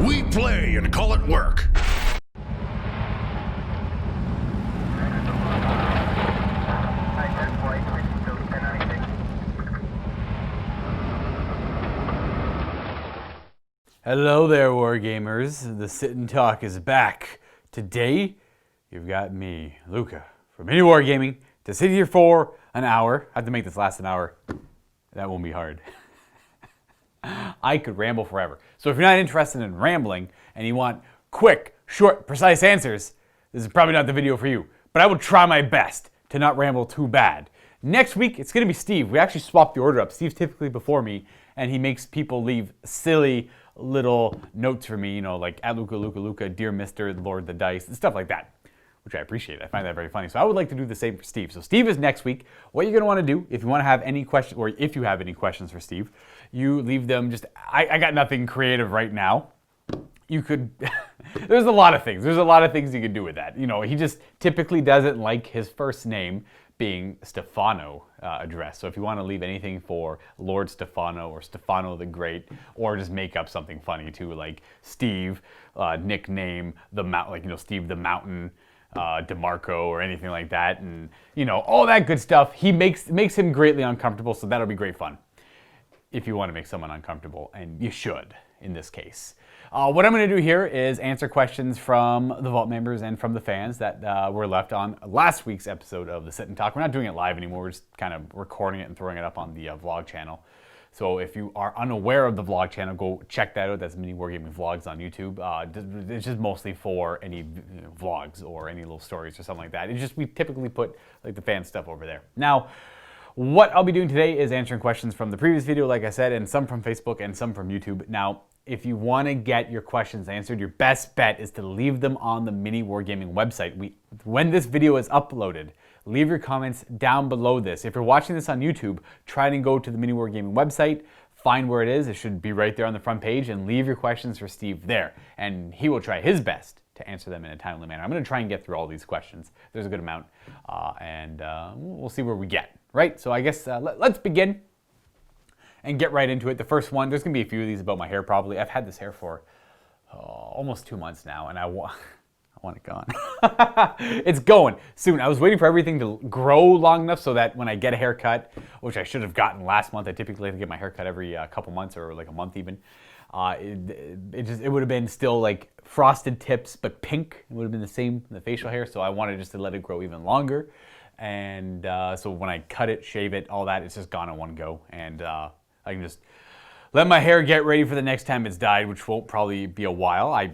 We play and call it work. Hello there, Wargamers. The Sit and Talk is back. Today, you've got me, Luka, from Mini Wargaming, to sit here for an hour. I have to make this last an hour. That won't be hard. I could ramble forever. So if you're not interested in rambling and you want quick, short, precise answers, this is probably not the video for you. But I will try my best to not ramble too bad. Next week, it's going to be Steve. We actually swapped the order up. Steve's typically before me, and he makes people leave silly little notes for me, you know, like at Luka, dear Mr. Lord the Dice, and stuff like that, which I appreciate. I find that very funny. So I would like to do the same for Steve. So Steve is next week. What you're going to want to do, if you want to have any questions, or if you have any questions for Steve, you leave them just, I got nothing creative right now. You could, there's a lot of things. There's a lot of things you could do with that. You know, he just typically doesn't like his first name being Stefano address. So if you want to leave anything for Lord Stefano or Stefano the Great, or just make up something funny too, like Steve, nickname the mountain, like, you know, Steve the Mountain, DeMarco, or anything like that, and you know, all that good stuff. He makes him greatly uncomfortable, so that'll be great fun. If you want to make someone uncomfortable, and you should in this case. What I'm going to do here is answer questions from the Vault members and from the fans that were left on last week's episode of the Sit and Talk. We're not doing it live anymore. We're just kind of recording it and throwing it up on the vlog channel. So if you are unaware of the vlog channel, go check that out. That's Mini Wargaming Vlogs on YouTube. It's just mostly for any vlogs or any little stories or something like that. It's just, we typically put like the fan stuff over there. Now, what I'll be doing today is answering questions from the previous video, like I said, and some from Facebook and some from YouTube. Now, if you want to get your questions answered, your best bet is to leave them on the Mini Wargaming website. When this video is uploaded, leave your comments down below this. If you're watching this on YouTube, try and go to the Mini Wargaming website, find where it is. It should be right there on the front page, and leave your questions for Steve there. And he will try his best to answer them in a timely manner. I'm going to try and get through all these questions. There's a good amount, and we'll see where we get, right? So I guess let's begin and get right into it. The first one, there's going to be a few of these about my hair probably. I've had this hair for almost 2 months now, and I want it gone. It's going soon. I was waiting for everything to grow long enough so that when I get a haircut, which I should have gotten last month, I typically like to get my haircut every couple months or like a month even. It would have been still like frosted tips, but pink. It would have been the same in the facial hair, so I wanted just to let it grow even longer. And so when I cut it, shave it, all that, it's just gone in one go. And I can just let my hair get ready for the next time it's dyed, which won't probably be a while. I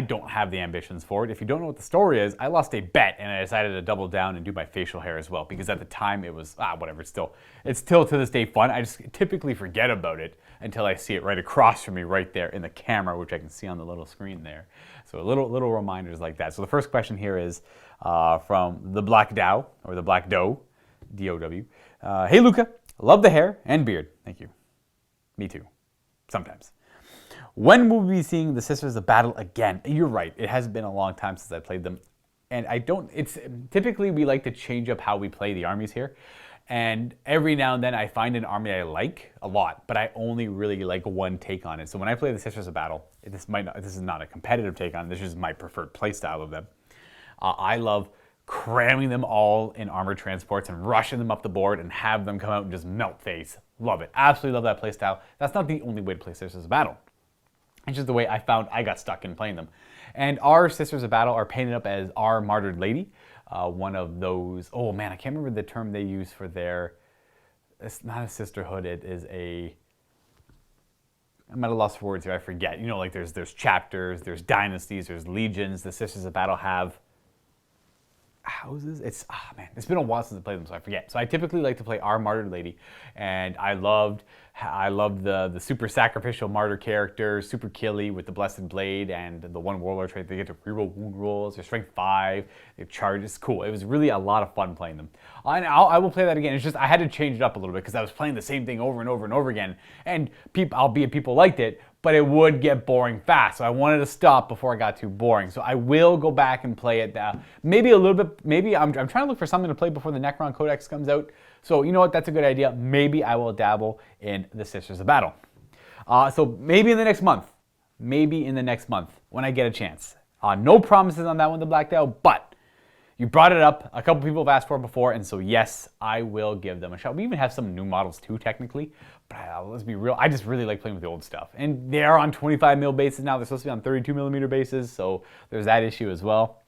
don't have the ambitions for it. If you don't know what the story is, I lost a bet and I decided to double down and do my facial hair as well, because at the time it was, whatever, it's still to this day fun. I just typically forget about it until I see it right across from me right there in the camera, which I can see on the little screen there. So little reminders like that. So the first question here is from the Black Dow, or the Black Doe, D-O-W. Hey Luka, love the hair and beard. Thank you. Me too. Sometimes. When will we be seeing the Sisters of Battle again? You're right. It has been a long time since I played them. And typically we like to change up how we play the armies here. And every now and then I find an army I like a lot, but I only really like one take on it. So when I play the Sisters of Battle, this is not a competitive take on it. This is my preferred play style of them. I love cramming them all in armored transports and rushing them up the board and have them come out and just melt face. Love it. Absolutely love that playstyle. That's not the only way to play Sisters of Battle. It's just the way I found I got stuck in playing them. And our Sisters of Battle are painted up as our Martyred Lady. One of those, oh man, I can't remember the term they use for their, it's not a sisterhood, it is a, I'm at a loss for words here, I forget. You know, like there's chapters, there's dynasties, there's legions. The Sisters of Battle have houses. It's been a while since I played them, so I forget. So I typically like to play our Martyred Lady, and I loved the super sacrificial martyr character, super killy with the Blessed Blade and the one warlord trait. They get to reroll wound rolls. They're strength 5. They charge. It's cool. It was really a lot of fun playing them. And I will play that again. It's just I had to change it up a little bit because I was playing the same thing over and over and over again, and albeit people liked it, but it would get boring fast. So I wanted to stop before it got too boring. So I will go back and play it. Maybe a little bit. Maybe I'm trying to look for something to play before the Necron Codex comes out. So you know what? That's a good idea. Maybe I will dabble in the Sisters of Battle. So maybe in the next month, maybe in the next month when I get a chance. No promises on that one, the Black Dial, but you brought it up. A couple people have asked for it before, and so yes, I will give them a shot. We even have some new models too, technically, but let's be real, I just really like playing with the old stuff. And they are on 25mm bases now. They're supposed to be on 32mm bases, so there's that issue as well.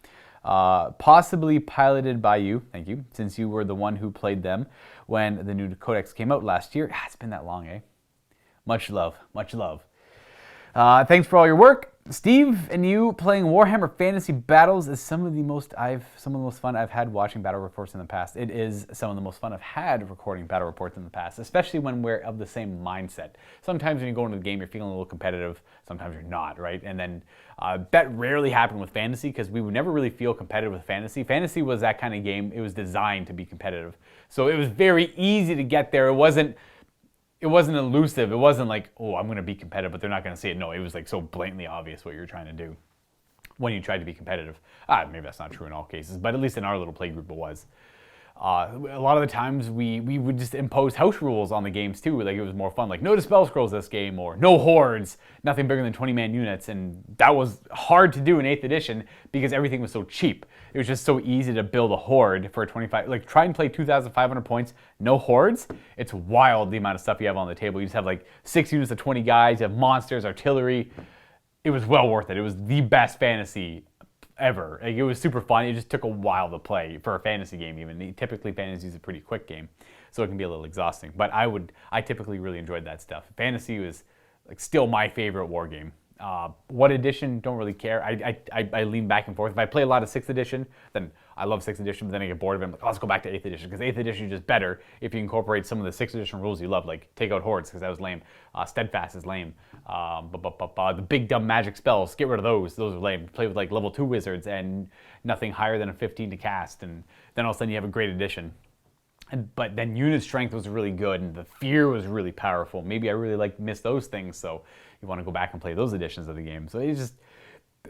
Possibly piloted by you, thank you, since you were the one who played them when the new Codex came out last year. It's been that long, eh? Much love, much love. Thanks for all your work. Steve and you playing Warhammer Fantasy Battles is some of the most fun I've had watching battle reports in the past. It is some of the most fun I've had recording battle reports in the past, especially when we're of the same mindset. Sometimes when you go into the game, you're feeling a little competitive. Sometimes you're not, right? And then that rarely happened with Fantasy because we would never really feel competitive with Fantasy. Fantasy was that kind of game. It was designed to be competitive. So it was very easy to get there. It wasn't elusive. It wasn't like, oh, I'm going to be competitive, but they're not going to see it. No, it was like so blatantly obvious what you're trying to do when you tried to be competitive. Maybe that's not true in all cases, but at least in our little play group it was. A lot of the times we would just impose house rules on the games too. Like it was more fun, like no Dispel Scrolls this game, or no hordes, nothing bigger than 20-man units. And that was hard to do in 8th edition because everything was so cheap. It was just so easy to build a horde for 25, like try and play 2,500 points, no hordes. It's wild the amount of stuff you have on the table. You just have like 6 units of 20 guys, you have monsters, artillery. It was well worth it. It was the best fantasy ever. Like, it was super fun. It just took a while to play for a fantasy game even. Typically fantasy is a pretty quick game, so it can be a little exhausting. But I typically really enjoyed that stuff. Fantasy was like still my favorite war game. What edition, don't really care. I lean back and forth. If I play a lot of 6th edition, then I love 6th edition, but then I get bored of it. I'm like, oh, let's go back to 8th edition, because 8th edition is just better if you incorporate some of the 6th edition rules you love, like take out hordes, because that was lame. Steadfast is lame. The big dumb magic spells, get rid of those. Those are lame. Play with like level 2 wizards and nothing higher than a 15 to cast, and then all of a sudden you have a great edition. But then unit strength was really good, and the fear was really powerful. Maybe I really miss those things, so you want to go back and play those editions of the game. So it's just,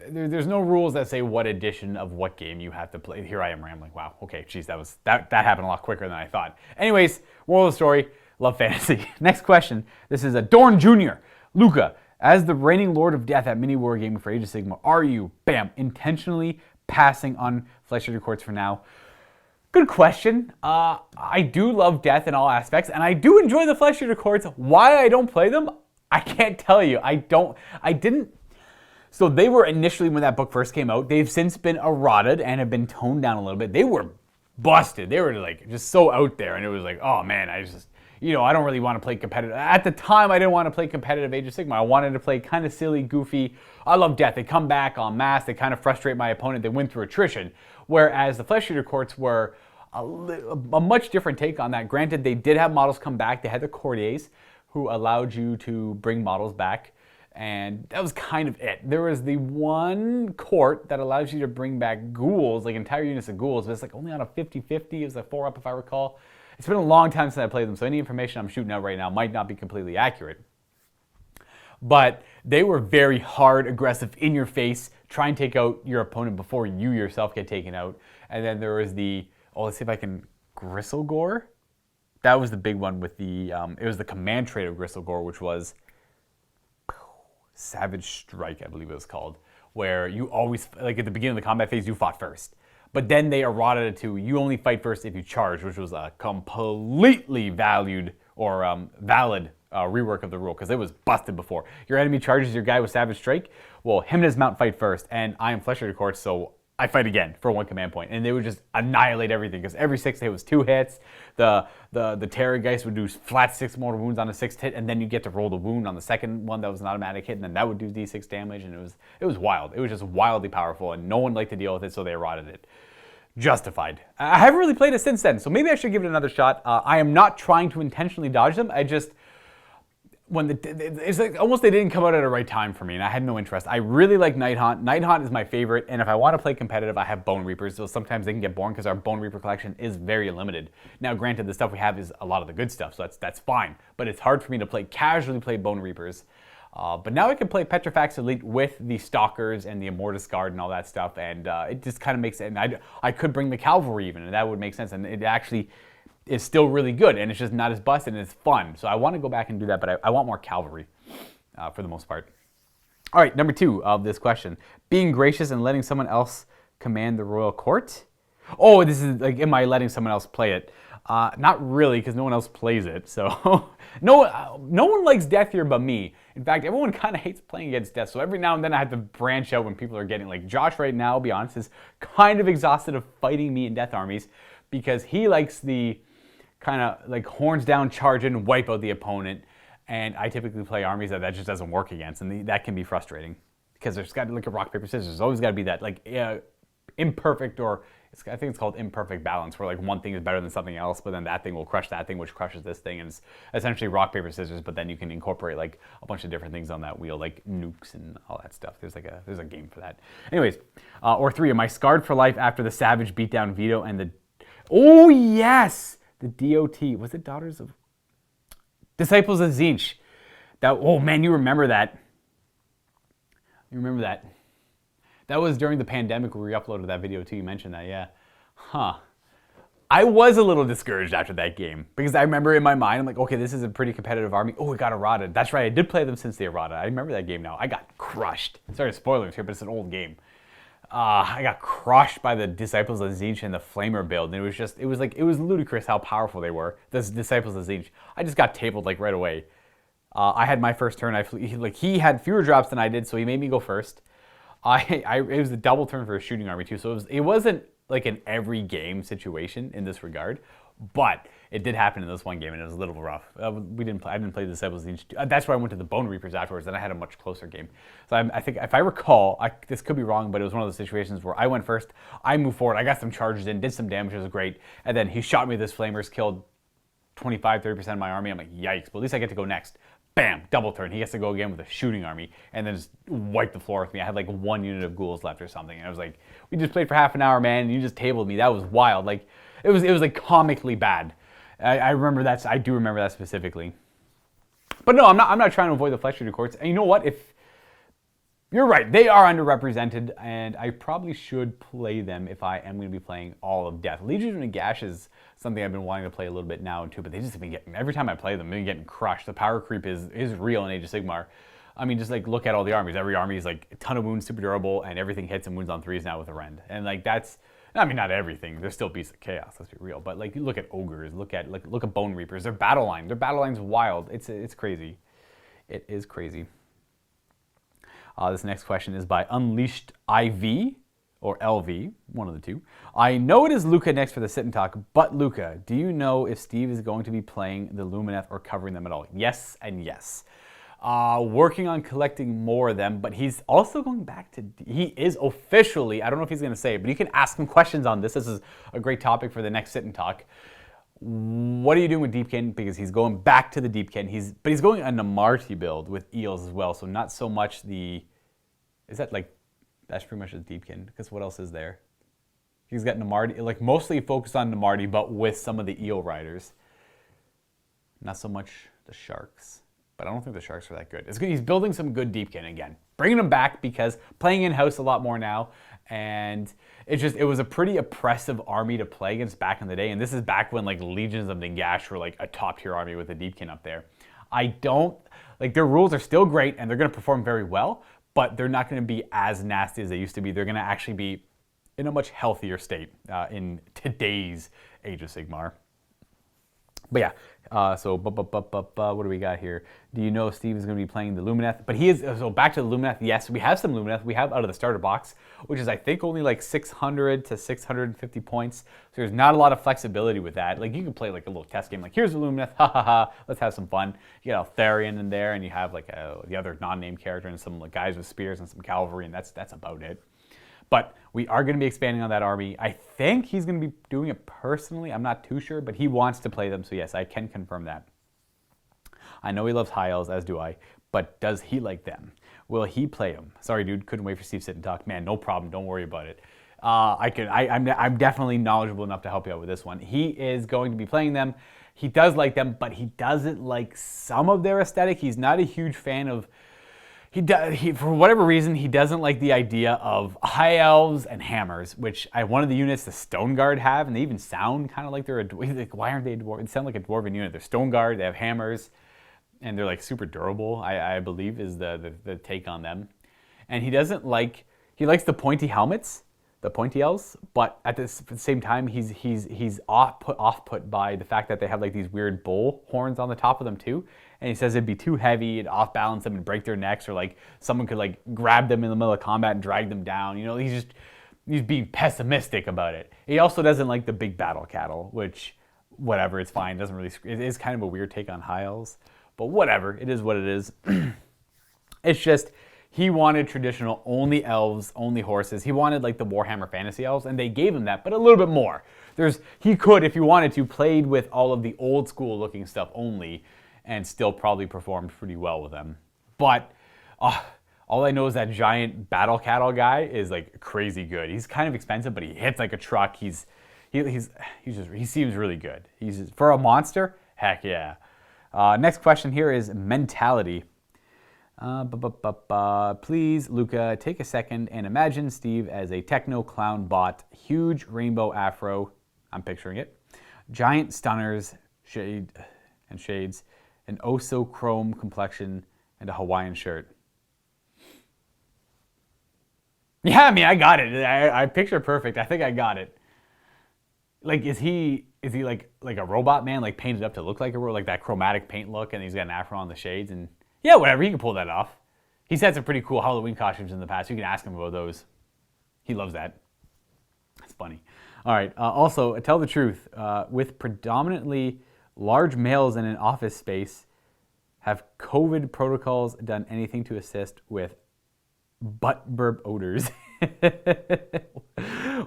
there's no rules that say what edition of what game you have to play. Here I am rambling. Wow, okay, geez, that happened a lot quicker than I thought. Anyways, moral of the story, love fantasy. Next question, this is a Dorn Jr. Luka, as the reigning Lord of Death at Mini Wargaming for Age of Sigmar, are you, bam, intentionally passing on Flesh Eater Courts for now? Good question. I do love death in all aspects, and I do enjoy the Flesh Eater Courts. Why I don't play them, I can't tell you. I didn't. So they were initially, when that book first came out, they've since been eroded and have been toned down a little bit. They were busted. They were like just so out there, and it was like, oh man, I don't really want to play competitive. At the time, I didn't want to play competitive Age of Sigmar. I wanted to play kind of silly, goofy. I love death. They come back en masse. They kind of frustrate my opponent. They win through attrition. Whereas the Flesh Eater Courts were a much different take on that. Granted, they did have models come back. They had the courtiers who allowed you to bring models back, and that was kind of it. There was the one court that allows you to bring back ghouls, like entire units of ghouls, but it's like only on a 50-50. It was a 4-up if I recall. It's been a long time since I played them, so any information I'm shooting out right now might not be completely accurate. But they were very hard, aggressive, in your face, try and take out your opponent before you yourself get taken out. And then there was the, let's see if I can, Gristlegore? That was the big one with the, it was the command trait of Gristlegore, which was Savage Strike, I believe it was called, where you always, like at the beginning of the combat phase, you fought first. But then they eroded it to, you only fight first if you charge, which was a completely valid rework of the rule, because it was busted before. Your enemy charges your guy with Savage Strike, well, him and his mount fight first, and I am Flesh Eater Courts, so I fight again for 1 command point, and they would just annihilate everything, because every 6th hit was 2 hits. The Terrorgeist would do flat 6 mortal wounds on the 6th hit, and then you get to roll the wound on the second one that was an automatic hit, and then that would do d6 damage, and it was wild. It was just wildly powerful, and no one liked to deal with it, so they eroded it. Justified. I haven't really played it since then, so maybe I should give it another shot. I am not trying to intentionally dodge them. I just, it's like almost they didn't come out at the right time for me, and I had no interest. I really like Night Haunt. Night Haunt is my favorite, and if I want to play competitive, I have Bone Reapers, so sometimes they can get boring because our Bone Reaper collection is very limited. Now, granted, the stuff we have is a lot of the good stuff, so that's fine, but it's hard for me to casually play Bone Reapers. But now I can play Petrifax Elite with the Stalkers and the Immortus Guard and all that stuff, and it just kind of makes sense. I could bring the Cavalry even, and that would make sense, and it actually is still really good, and it's just not as busted, and it's fun. So I want to go back and do that, but I want more Cavalry for the most part. All right, number 2 of this question. Being gracious and letting someone else command the royal court? Oh, this is like, am I letting someone else play it? Not really, because no one else plays it. So no one likes death here but me. In fact, everyone kind of hates playing against death. So every now and then I have to branch out when people are getting, like Josh right now, I'll be honest, is kind of exhausted of fighting me in death armies because he likes the kind of like horns down, charge in, wipe out the opponent. And I typically play armies that just doesn't work against, and that can be frustrating because there's got to look at rock, paper, scissors. There's always got to be that like imperfect, or I think it's called imperfect balance, where like one thing is better than something else, but then that thing will crush that thing, which crushes this thing, and it's essentially rock, paper, scissors. But then you can incorporate like a bunch of different things on that wheel, like nukes and all that stuff. There's a game for that. Anyways, or 3, am I scarred for life after the savage beatdown veto and the oh yes, the DOT was it Daughters of Disciples of Tzeentch. That, oh man, you remember that. You remember that. That was during the pandemic where we uploaded that video too. You mentioned that, yeah. Huh. I was a little discouraged after that game because I remember in my mind, I'm like, okay, this is a pretty competitive army. Oh, we got errata. That's right, I did play them since the errata. I remember that game now. I got crushed. Sorry, spoilers here, but it's an old game. I got crushed by the Disciples of Tzeentch and the Flamer build, and it was ludicrous how powerful they were. The Disciples of Tzeentch. I just got tabled like right away. I had my first turn. He had fewer drops than I did, so he made me go first. It was a double turn for a shooting army too, so it wasn't like an every game situation in this regard, but it did happen in this one game, and it was a little rough. I didn't play the Disciples of Tzeentch. That's why I went to the Bone Reapers afterwards, and I had a much closer game. So I think, if I recall, this could be wrong, but it was one of those situations where I went first, I moved forward, I got some charges in, did some damage, it was great, and then he shot me with his flamers, killed 25-30% of my army. I'm like, yikes, but at least I get to go next. Bam, double turn. He gets to go again with a shooting army and then just wipe the floor with me. I had like 1 unit of ghouls left or something, and I was like, we just played for half an hour, man, and you just tabled me. That was wild. Like, it was like comically bad. I remember that. I do remember that specifically. But no, I'm not trying to avoid the flesh-treated courts. And you know what? If you're right, they are underrepresented, and I probably should play them if I am going to be playing all of Death. Legion of Nagash is something I've been wanting to play a little bit now too, but they just have been getting, every time I play them, they've been getting crushed. The power creep is real in Age of Sigmar. I mean, just like look at all the armies. Every army is like a ton of wounds, super durable, and everything hits and wounds on 3s now with a rend. And like that's, I mean, not everything. There's still beasts of chaos. Let's be real. But like, you look at ogres, look at Bone Reapers. Their battle line. Their battle line's wild. It's crazy. It is crazy. This next question is by Unleashed IV or LV, one of the two. I know it is Luka next for the sit and talk, but Luka, do you know if Steve is going to be playing the Lumineth or covering them at all? Yes and yes. Working on collecting more of them, but he's also going back to, he is officially, I don't know if he's going to say it, but you can ask him questions on this. This is a great topic for the next sit and talk. What are you doing with Deepkin? Because he's going back to the Deepkin. But he's going a Namarti build with eels as well, so not so much the, is that like, that's pretty much the Deepkin, because what else is there? He's got Namarti, like mostly focused on Namarti, but with some of the eel riders. Not so much the sharks. But I don't think the sharks are that good. He's building some good Deepkin again. Bringing them back because playing in-house a lot more now. And it was a pretty oppressive army to play against back in the day. And this is back when like Legions of Nagash were like a top tier army with a Deepkin up there. Their rules are still great and they're going to perform very well, but they're not going to be as nasty as they used to be. They're going to actually be in a much healthier state in today's Age of Sigmar. But yeah, what do we got here? Do you know if Steve is going to be playing the Lumineth? But he is, so back to the Lumineth, yes, we have some Lumineth. We have out of the starter box, which is I think only like 600 to 650 points. So there's not a lot of flexibility with that. Like you can play like a little test game, like here's the Lumineth, ha ha ha, let's have some fun. You got Altharion in there, and you have like the other non-named character and some like guys with spears and some cavalry, and that's about it. But we are going to be expanding on that army. I think he's going to be doing it personally. I'm not too sure, but he wants to play them. So yes, I can confirm that. I know he loves high elves, as do I, but does he like them? Will he play them? Sorry, dude, couldn't wait for Steve to sit and talk. Man, no problem. Don't worry about it. I'm definitely knowledgeable enough to help you out with this one. He is going to be playing them. He does like them, but he doesn't like some of their aesthetic. He's not a huge fan of... for whatever reason, he doesn't like the idea of high elves and hammers, which one of the units the Stone Guard have, and they even sound kind of like they're like, why aren't they a dwarf? They sound like a dwarven unit. They're Stone Guard, they have hammers, and they're like super durable, I believe is the take on them. and he doesn't like. He likes the pointy helmets, the pointy elves, but at the same time, he's off put by the fact that they have like these weird bull horns on the top of them too. And he says it'd be too heavy, it'd off balance them and break their necks, or like someone could like grab them in the middle of combat and drag them down. You know, he's being pessimistic about it. He also doesn't like the big battle cattle, which, whatever, it's fine. Doesn't really. It is kind of a weird take on high elves, but whatever. It is what it is. It's just he wanted traditional only elves, only horses. He wanted like the Warhammer Fantasy elves, and they gave him that, but a little bit more. He could, if he wanted to, played with all of the old school looking stuff only, and still probably performed pretty well with them. But all I know is that giant battle cattle guy is like crazy good. He's kind of expensive, but he hits like a truck. He seems really good. For a monster, heck yeah. Next question here is mentality. Please, Luka, take a second and imagine Steve as a techno clown bot, huge rainbow afro. I'm picturing it. Giant stunners, shades, an oh-so-chrome complexion, and a Hawaiian shirt. Yeah, I mean, I got it. I picture perfect. I think I got it. Like, is he like a robot man, like painted up to look like a robot, like that chromatic paint look, and he's got an afro on the shades, and yeah, whatever, he can pull that off. He's had some pretty cool Halloween costumes in the past. You can ask him about those. He loves that. That's funny. All right. Also, tell the truth. With predominantly large males in an office space, have COVID protocols done anything to assist with butt burp odors?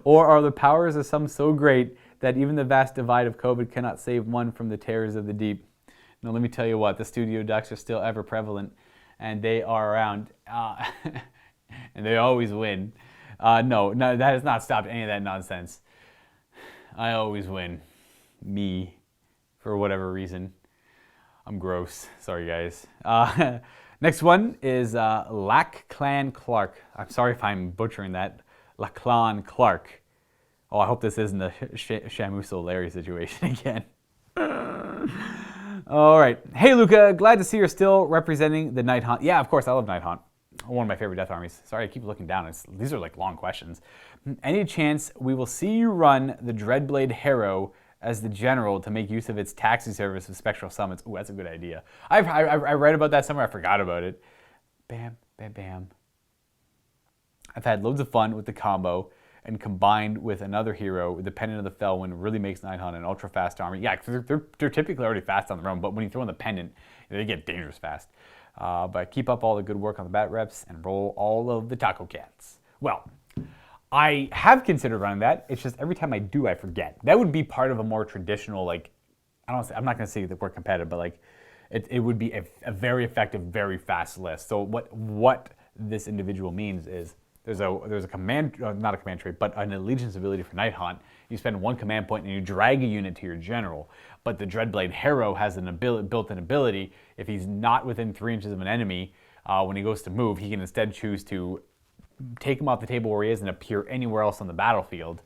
Or are the powers of some so great that even the vast divide of COVID cannot save one from the terrors of the deep? No, let me tell you what, the studio ducks are still ever prevalent, and they are around, and they always win. No, that has not stopped any of that nonsense. I always win. Me, for whatever reason. I'm gross. Sorry, guys. Next one is Lack-Clan Clark. I'm sorry if I'm butchering that. Lack-Clan Clark. Oh, I hope this isn't a Shamuso Larry situation again. All right. Hey, Luka. Glad to see you're still representing the Night Haunt. Yeah, of course. I love Night Haunt. One of my favorite death armies. Sorry, I keep looking down. These are like long questions. Any chance we will see you run the Dreadblade Harrow as the general to make use of its taxi service with spectral summons? Ooh, that's a good idea. I read about that somewhere. I forgot about it. Bam, bam, bam. I've had loads of fun with the combo, and combined with another hero, the Pendant of the Fellwind really makes Night Haunt an ultra-fast army. Yeah, because they're typically already fast on their own, but when you throw in the Pendant, they get dangerous fast. But keep up all the good work on the bat reps and roll all of the taco cats. Well, I have considered running that. It's just every time I do, I forget. That would be part of a more traditional, like, I'm not going to say that we're competitive, but like, it would be a very effective, very fast list. So what this individual means is there's a command, not a command trait, but an allegiance ability for Night Haunt. You spend one command point and you drag a unit to your general. But the Dreadblade Harrow has an built-in ability. If he's not within 3 inches of an enemy, when he goes to move, he can instead choose to take him off the table where he is and appear anywhere else on the battlefield,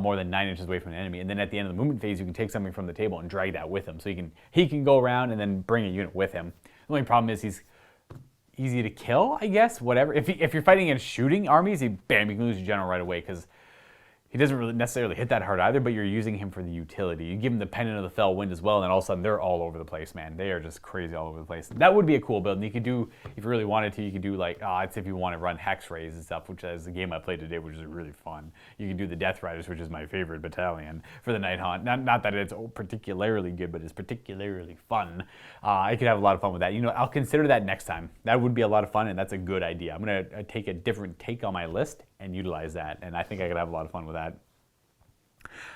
more than 9 inches away from an enemy. And then at the end of the movement phase, you can take something from the table and drag that with him. So he can go around and then bring a unit with him. The only problem is he's easy to kill, I guess, whatever. If you're fighting against shooting armies, you can lose your general right away because he doesn't really necessarily hit that hard either, but you're using him for the utility. You give him the Pendant of the Fellwind as well, and then all of a sudden they're all over the place, man. They are just crazy all over the place. That would be a cool build. And you could do, if you really wanted to, you could do like, it's if you want to run Hex Rays and stuff, which is the game I played today, which is really fun. You can do the Death Riders, which is my favorite battalion for the Night Haunt. Not that it's particularly good, but it's particularly fun. I could have a lot of fun with that. You know, I'll consider that next time. That would be a lot of fun, and that's a good idea. I'm going to take a different take on my list and utilize that, and I think I could have a lot of fun with that.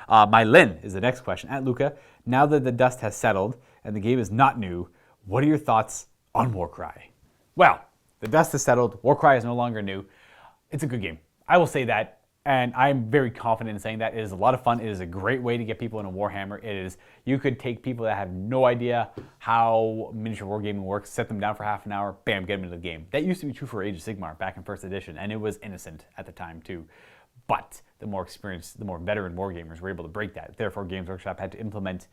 My Lynn is the next question. At Luka, now that the dust has settled and the game is not new, what are your thoughts on Warcry? Well, the dust has settled. Warcry is no longer new. It's a good game. I will say that, and I'm very confident in saying that. It is a lot of fun. It is a great way to get people into Warhammer. You could take people that have no idea how miniature wargaming works, set them down for half an hour, bam, get them into the game. That used to be true for Age of Sigmar back in first edition, and it was innocent at the time too. But the more experienced, the more veteran wargamers were able to break that. Therefore, Games Workshop had to implement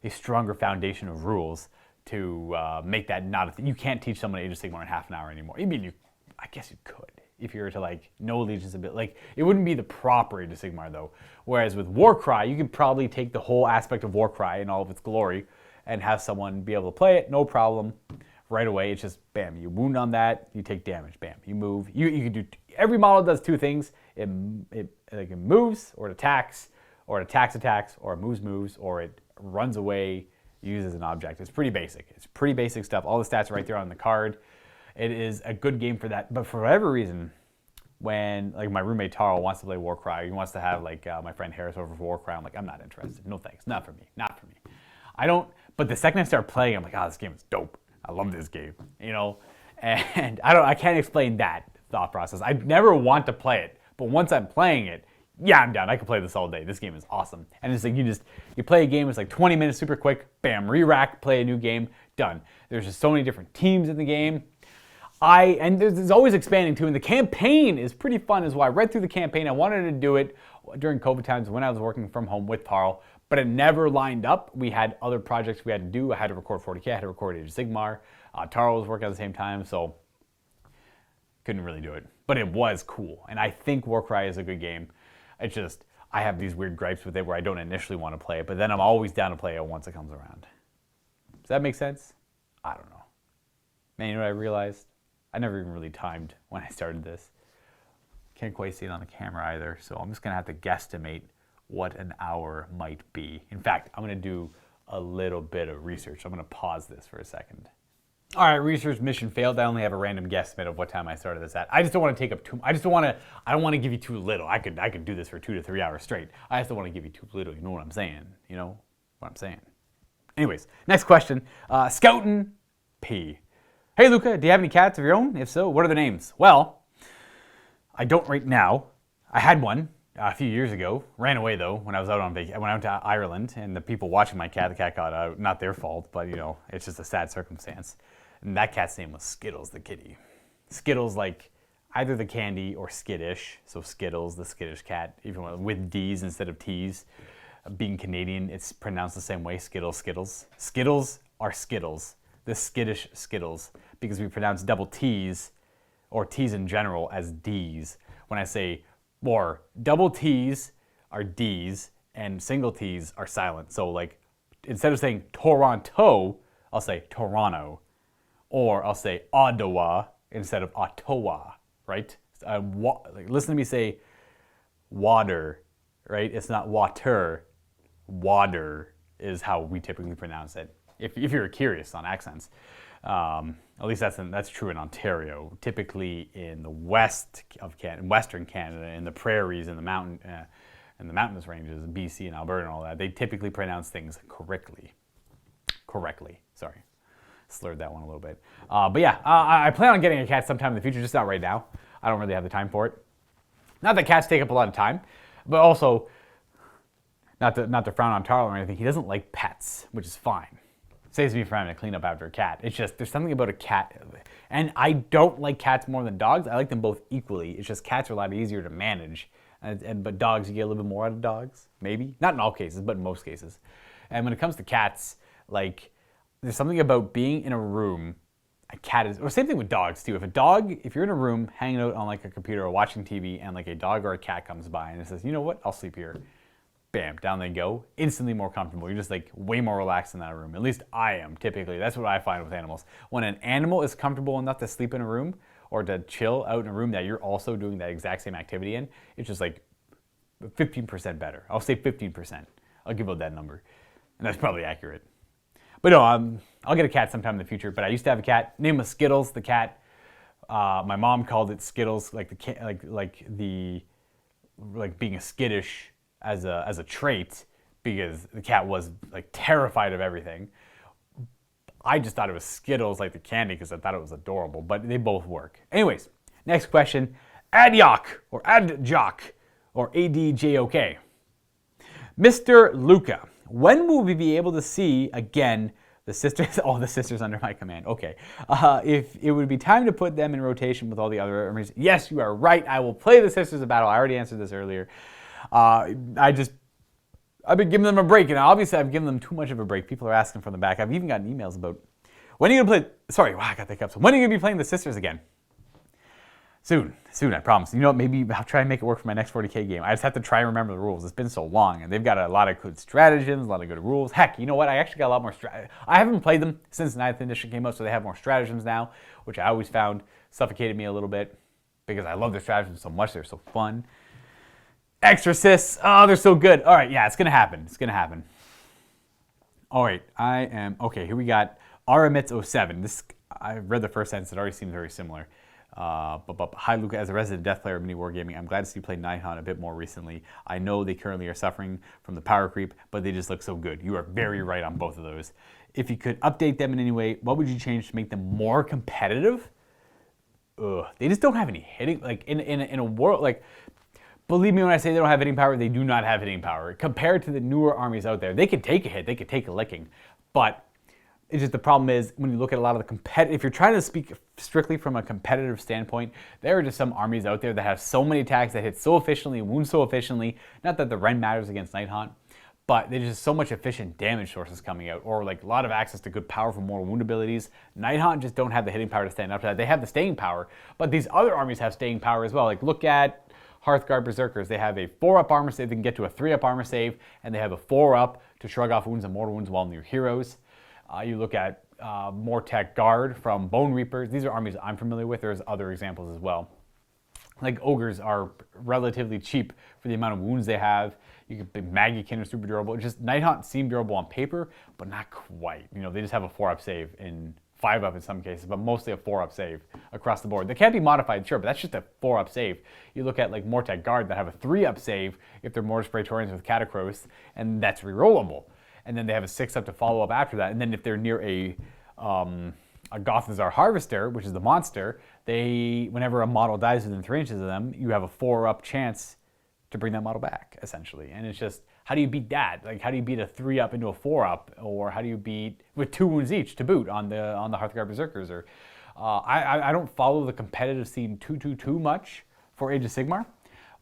a stronger foundation of rules to make that not a thing. You can't teach someone Age of Sigmar in half an hour anymore. I mean, I guess you could. if you were to like know allegiance a bit. Like it wouldn't be the proper Age of Sigmar though. Whereas with Warcry, you could probably take the whole aspect of Warcry in all of its glory and have someone be able to play it, no problem, right away. It's just bam, you wound on that, you take damage, bam, you move. You can do every model does two things. It moves or it attacks, or it attacks, or it moves, or it runs away, uses an object. It's pretty basic. It's pretty basic stuff. All the stats are right there on the card. It is a good game for that. But for whatever reason, when like my roommate Taro wants to play Warcry, he wants to have like my friend Harris over for Warcry, I'm like, I'm not interested. No thanks. Not for me. Not for me. I don't. But the second I start playing, I'm like, oh, this game is dope. I love this game. You know, and I can't explain that thought process. I never want to play it, but once I'm playing it, yeah, I'm down. I can play this all day. This game is awesome. And it's like you play a game, it's like 20 minutes, super quick, bam, re-rack, play a new game, done. There's just so many different teams in the game. And there's always expanding too, and the campaign is pretty fun as well. I read through the campaign. I wanted to do it during COVID times when I was working from home with Tarl, but it never lined up. We had other projects we had to do. I had to record 40K, I had to record Age of Sigmar. Tarl was working at the same time, so couldn't really do it. But it was cool, and I think Warcry is a good game. It's just, I have these weird gripes with it where I don't initially want to play it, but then I'm always down to play it once it comes around. Does that make sense? I don't know. Man, you know what I realized? I never even really timed when I started this. Can't quite see it on the camera either, so I'm just going to have to guesstimate what an hour might be. In fact, I'm going to do a little bit of research. I'm going to pause this for a second. All right, research mission failed. I only have a random guesstimate of what time I started this at. I just don't want to take up too. I don't want to give you too little. I could do this for 2 to 3 hours straight. I just don't want to give you too little. You know what I'm saying? You know what I'm saying. Anyways, next question. Scoutin' P. Hey Luca, do you have any cats of your own? If so, what are the names? Well, I don't right now. I had one a few years ago. Ran away though when I was out on vacation. When I went to Ireland, and the people watching my cat, the cat got out. Not their fault, but you know, it's just a sad circumstance. And that cat's name was Skittles the kitty. Skittles like either the candy or skittish. So Skittles, the skittish cat, even with D's instead of T's. Being Canadian, it's pronounced the same way, Skittles, Skittles. Skittles are Skittles, the skittish Skittles, because we pronounce double T's, or T's in general, as D's. When I say, or double T's are D's, and single T's are silent. So like, instead of saying Toronto, I'll say Toronto. Or I'll say Ottawa instead of Ottawa, right? Listen to me say water, right? It's not water. Water is how we typically pronounce it. If you're curious on accents, at least that's true in Ontario. Typically in the west of Canada, Western Canada, in the prairies, in the mountainous ranges, BC and Alberta and all that, they typically pronounce things correctly. Sorry. Slurred that one a little bit. But yeah, I plan on getting a cat sometime in the future, just not right now. I don't really have the time for it. Not that cats take up a lot of time, but also, not to frown on Tarl or anything, he doesn't like pets, which is fine. Saves me from having to clean up after a cat. It's just, there's something about a cat, and I don't like cats more than dogs. I like them both equally. It's just cats are a lot easier to manage, but dogs, you get a little bit more out of dogs, maybe. Not in all cases, but in most cases. And when it comes to cats, like, there's something about being in a room, a cat is, or same thing with dogs too. If you're in a room hanging out on like a computer or watching TV and like a dog or a cat comes by and it says, you know what, I'll sleep here. Bam, down they go. Instantly more comfortable. You're just like way more relaxed in that room. At least I am typically. That's what I find with animals. When an animal is comfortable enough to sleep in a room or to chill out in a room that you're also doing that exact same activity in, it's just like 15% better. I'll say 15%. I'll give out that number. And that's probably accurate. But no, I'll get a cat sometime in the future. But I used to have a cat. Name was Skittles, the cat. My mom called it Skittles, like being a skittish as a trait, because the cat was like terrified of everything. I just thought it was Skittles, like the candy, because I thought it was adorable. But they both work. Anyways, next question: Adjok or Adjok or ADJOK. Mr. Luca. When will we be able to see again the sisters? Oh, the sisters under my command. Okay. If it would be time to put them in rotation with all the other armies. Yes, you are right. I will play the Sisters of Battle. I already answered this earlier. I've been giving them a break, and obviously I've given them too much of a break. People are asking for them back. I've even gotten emails about when are you gonna play. Sorry, wow, I got the cups. When are you gonna be playing the Sisters again? Soon, I promise. You know what, maybe I'll try and make it work for my next 40k game. I just have to try and remember the rules. It's been so long, and they've got a lot of good stratagems, a lot of good rules. Heck, you know what, I actually got a lot more I haven't played them since 9th edition came out, so they have more stratagems now, which I always found suffocated me a little bit, because I love the stratagems so much, they're so fun. Exorcists, oh, they're so good. All right, yeah, it's gonna happen. It's gonna happen. All right, okay, here we got Aramitz 07. I read the first sentence, it already seems very similar. Hi Luka, as a resident death player of mini wargaming, I'm glad to see you play Nighthaunt a bit more recently. I know they currently are suffering from the power creep, but they just look so good. You are very right on both of those. If you could update them in any way, what would you change to make them more competitive? They just don't have any hitting, like in a world, like, believe me when I say they don't have hitting power, they do not have hitting power. Compared to the newer armies out there, they could take a hit, they could take a licking, but it's just the problem is when you look at a lot of the if you're trying to speak strictly from a competitive standpoint, there are just some armies out there that have so many attacks that hit so efficiently, wound so efficiently. Not that the Ren matters against Nighthaunt, but there's just so much efficient damage sources coming out, or like a lot of access to good powerful mortal wound abilities. Nighthaunt just don't have the hitting power to stand up to that. They have the staying power, but these other armies have staying power as well. Like look at Hearthguard Berserkers. They have a 4-up armor save, they can get to a 3-up armor save, and they have a 4-up to shrug off wounds and mortal wounds while near heroes. You look at Mortec Guard from Bone Reapers. These are armies I'm familiar with. There's other examples as well. Like Ogres are relatively cheap for the amount of wounds they have. You could be Magickin are super durable. Just Nighthaunt seem durable on paper, but not quite. You know, they just have a 4-up save and 5-up in some cases, but mostly a 4-up save across the board. They can be modified, sure, but that's just a 4-up save. You look at like Mortec Guard that have a 3-up save if they're Mortis Praetorians with Catacross, and that's rerollable. And then they have a 6-up to follow up after that. And then if they're near a Gothazar Harvester, which is the monster, whenever a model dies within 3 inches of them, you have a 4-up chance to bring that model back, essentially. And it's just, how do you beat that? Like, how do you beat a 3-up into a 4-up? Or how do you beat, with 2 wounds each to boot on the Hearthguard Berserkers? Or I don't follow the competitive scene too much for Age of Sigmar.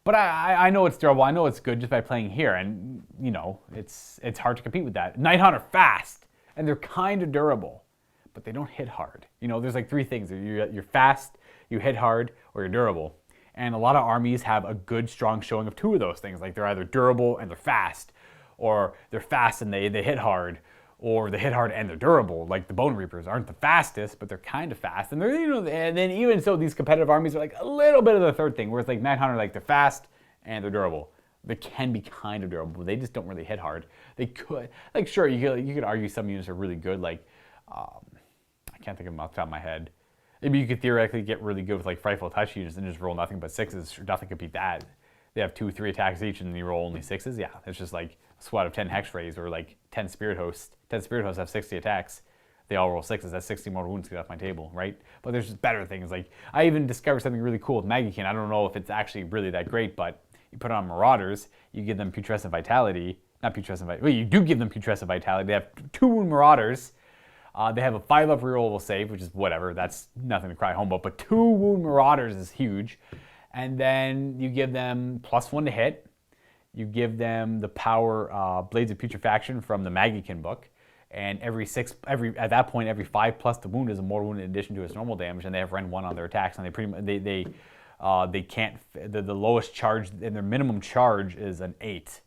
But I know it's durable. I know it's good just by playing here, and you know it's hard to compete with that. Nighthaunt are fast, and they're kind of durable, but they don't hit hard. You know, there's like 3 things: you're fast, you hit hard, or you're durable. And a lot of armies have a good, strong showing of 2 of those things. Like they're either durable and they're fast, or they're fast and they hit hard, or they hit hard and they're durable. Like the Bone Reapers aren't the fastest, but they're kind of fast. And they're, you know, and then even so, these competitive armies are like a little bit of the third thing, whereas like Nighthaunt are like they're fast and they're durable. They can be kind of durable, but they just don't really hit hard. They could, like, sure, you could argue some units are really good. Like, I can't think of them off the top of my head. Maybe you could theoretically get really good with like Frightful Touch units and just roll nothing but 6s. Sure, nothing could beat that. They have 2, 3 attacks each, and you roll only 6s. Yeah, it's just like a squad of 10 Hex Rays or like 10 Spirit Hosts. 10 Spirit Hosts have 60 attacks. They all roll 6s. That's 60 more wounds to get off my table, right? But there's just better things. Like, I even discovered something really cool with Magickin. I don't know if it's actually really that great, but you put on Marauders, you give them Putrescent Vitality. Not Putrescent Vitality. Well, you do give them Putrescent Vitality. They have 2 wound Marauders. They have a 5-up rerollable save, which is whatever. That's nothing to cry home about. But 2 wound Marauders is huge. And then you give them +1 to hit. You give them the power Blades of Putrefaction from the Magickin book. And at that point, every 5+ to wound is a mortal wound in addition to its normal damage. And they have Ren 1 on their attacks. And they pretty much, they can't, the lowest charge, and their minimum charge is an 8,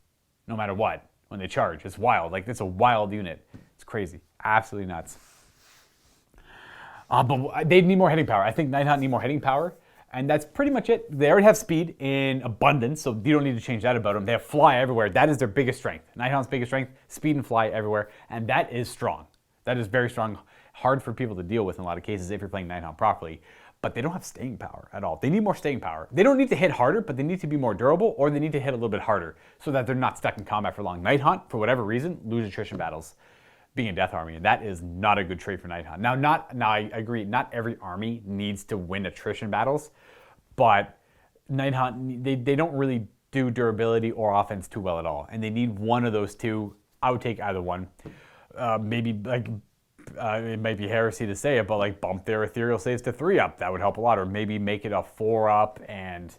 no matter what, when they charge. It's wild. Like, it's a wild unit. It's crazy. Absolutely nuts. But they need more hitting power. I think Nighthaunt need more hitting power, and that's pretty much it. They already have speed in abundance, so you don't need to change that about them. They have fly everywhere. That is their biggest strength. Nighthaunt's biggest strength, speed and fly everywhere, and that is strong. That is very strong. Hard for people to deal with in a lot of cases if you're playing Nighthaunt properly. But they don't have staying power at all. They need more staying power. They don't need to hit harder, but they need to be more durable, or they need to hit a little bit harder so that they're not stuck in combat for long. Nighthaunt, for whatever reason, lose attrition battles. Being a death army, and that is not a good trait for Nighthaunt. Now I agree, not every army needs to win attrition battles, but Nighthaunt, they don't really do durability or offense too well at all, and they need one of those 2. I would take either one. Maybe like it might be heresy to say it, but like bump their ethereal saves to 3-up. That would help a lot, or maybe make it a 4-up. And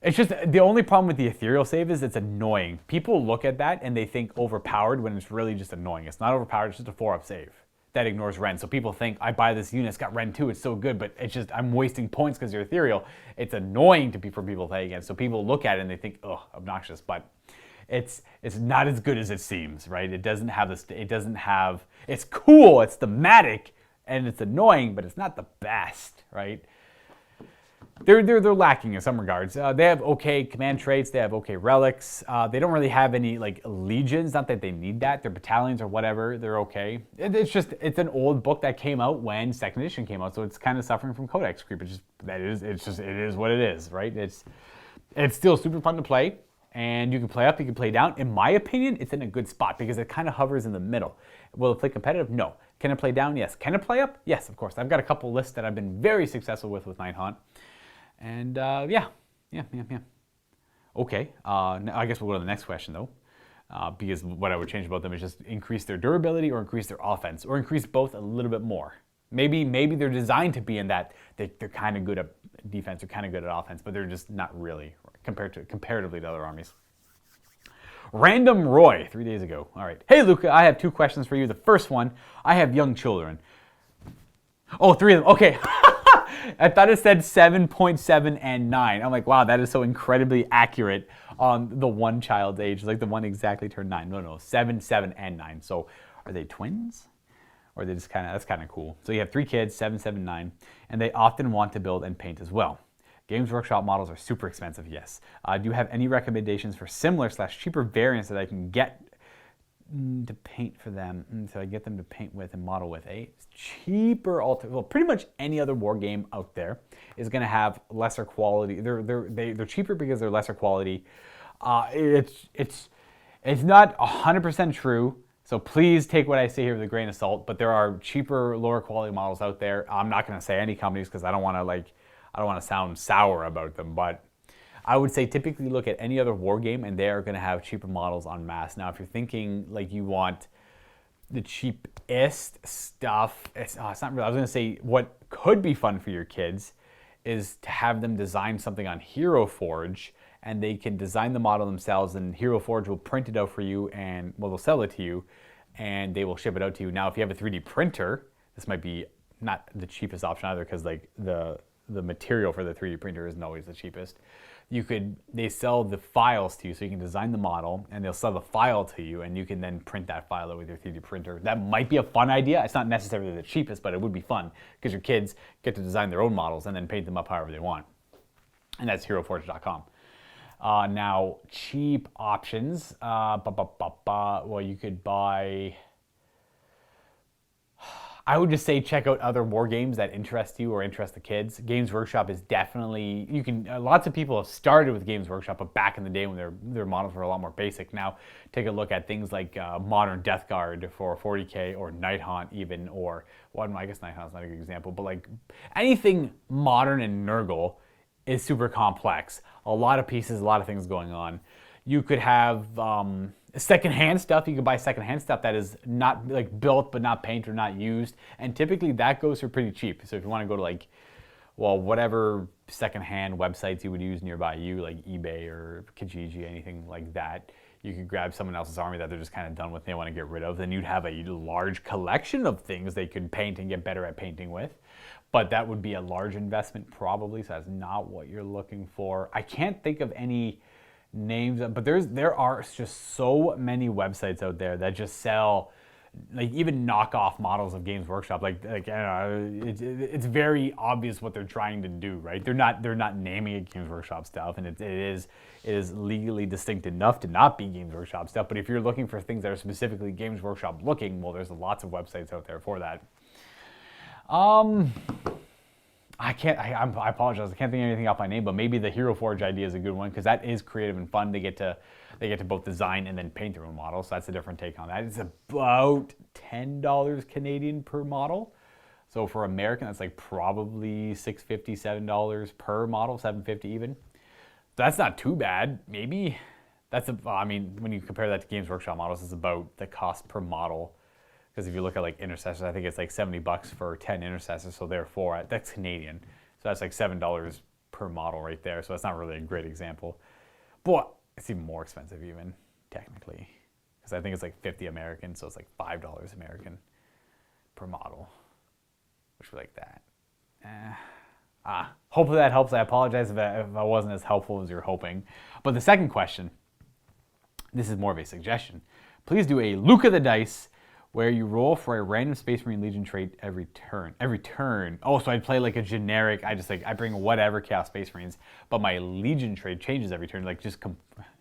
it's just the only problem with the ethereal save is it's annoying. People look at that and they think overpowered when it's really just annoying. It's not overpowered, it's just a 4-up save. that ignores Ren. So people think, I buy this unit, it's got Ren 2, it's so good, but it's just, I'm wasting points because they're ethereal. It's annoying for people to play against. So people look at it and they think, oh, obnoxious, but it's not as good as it seems, right? It doesn't have this, it's cool, it's thematic, and it's annoying, but it's not the best, right? They're lacking in some regards. They have okay command traits. They have okay relics. They don't really have any like legions. Not that they need that. Their battalions or whatever. They're okay. It's an old book that came out when second edition came out, so it's kind of suffering from Codex creep. It is what it is, right? It's still super fun to play, and you can play up, you can play down. In my opinion, it's in a good spot because it kind of hovers in the middle. Will it play competitive? No. Can it play down? Yes. Can it play up? Yes, of course. I've got a couple lists that I've been very successful with Nighthaunt. And yeah. Okay, now I guess we'll go to the next question though, because what I would change about them is just increase their durability or increase their offense, or increase both a little bit more. Maybe they're designed to be in that they're kind of good at defense, or kind of good at offense, but they're just not really comparatively to other armies. Random Roy, 3 days ago. All right. Hey Luka, I have 2 questions for you. The first one, I have young children. Oh, 3 of them. Okay. I thought it said 7.7 and 9. I'm like, wow, that is so incredibly accurate on the one child's age, like the one exactly turned 9. No, 7, 7, and 9. So are they twins? Or are they just that's kind of cool. So you have 3 kids, 7, 7, 9, and they often want to build and paint as well. Games Workshop models are super expensive, yes. Do you have any recommendations for similar / cheaper variants that I can get to paint for them? So I get them to paint with and model with a cheaper well, pretty much any other war game out there is going to have lesser quality. They're cheaper because they're lesser quality. It's not 100% true, so please take what I say here with a grain of salt, but there are cheaper, lower quality models out there. I'm not going to say any companies because I don't want to sound sour about them, but I would say typically look at any other war game and they are going to have cheaper models en masse. Now, if you're thinking like you want the cheapest stuff, it's not really. I was going to say what could be fun for your kids is to have them design something on Hero Forge, and they can design the model themselves, and Hero Forge will print it out for you, and they'll sell it to you, and they will ship it out to you. Now, if you have a 3D printer, this might be not the cheapest option either, because like the material for the 3D printer isn't always the cheapest. They sell the files to you, so you can design the model, and they'll sell the file to you, and you can then print that file out with your 3D printer. That might be a fun idea. It's not necessarily the cheapest, but it would be fun because your kids get to design their own models and then paint them up however they want. And that's HeroForge.com. Now, cheap options. Well, you could buy. I would just say check out other war games that interest you or interest the kids. Games Workshop is definitely, lots of people have started with Games Workshop, but back in the day when their models were a lot more basic. Now, take a look at things like Modern Death Guard for 40K, or Nighthaunt even, or, well, I guess Nighthaunt's not a good example, but like anything modern and Nurgle is super complex. A lot of pieces, a lot of things going on. You could have secondhand stuff. You could buy secondhand stuff that is not like built but not painted or not used, and typically that goes for pretty cheap. So if you want to go to like, well, whatever secondhand websites you would use nearby you, like eBay or Kijiji, anything like that, you could grab someone else's army that they're just kind of done with, they want to get rid of, then you'd have a large collection of things they could paint and get better at painting with. But that would be a large investment probably, so that's not what you're looking for. I can't think of any names, but there are just so many websites out there that just sell like even knockoff models of Games Workshop. Like it's very obvious what they're trying to do, right? They're not naming it Games Workshop stuff, and it is legally distinct enough to not be Games Workshop stuff. But if you're looking for things that are specifically Games Workshop looking, well, there's lots of websites out there for that. I apologize. I can't think of anything off my name, but maybe the Hero Forge idea is a good one because that is creative and fun. They get to both design and then paint their own model. So that's a different take on that. It's about $10 Canadian per model. So for American, that's like probably $6.50, $7 per model, $7.50 even. That's not too bad. Maybe when you compare that to Games Workshop models, it's about the cost per model. Because if you look at like intercessors, I think it's like $70 for 10 intercessors. So therefore, that's Canadian. So that's like $7 per model right there. So that's not really a great example. But it's even more expensive even, technically. Because I think it's like $50 American, so it's like $5 American per model, which we like that. Hopefully that helps. I apologize if I wasn't as helpful as you're hoping. But the second question, this is more of a suggestion. Please do a Luka the Dice, where you roll for a random Space Marine Legion trait every turn. Every turn. Oh, so I'd play like a generic, I bring whatever Chaos Space Marines, but my Legion trait changes every turn. Like your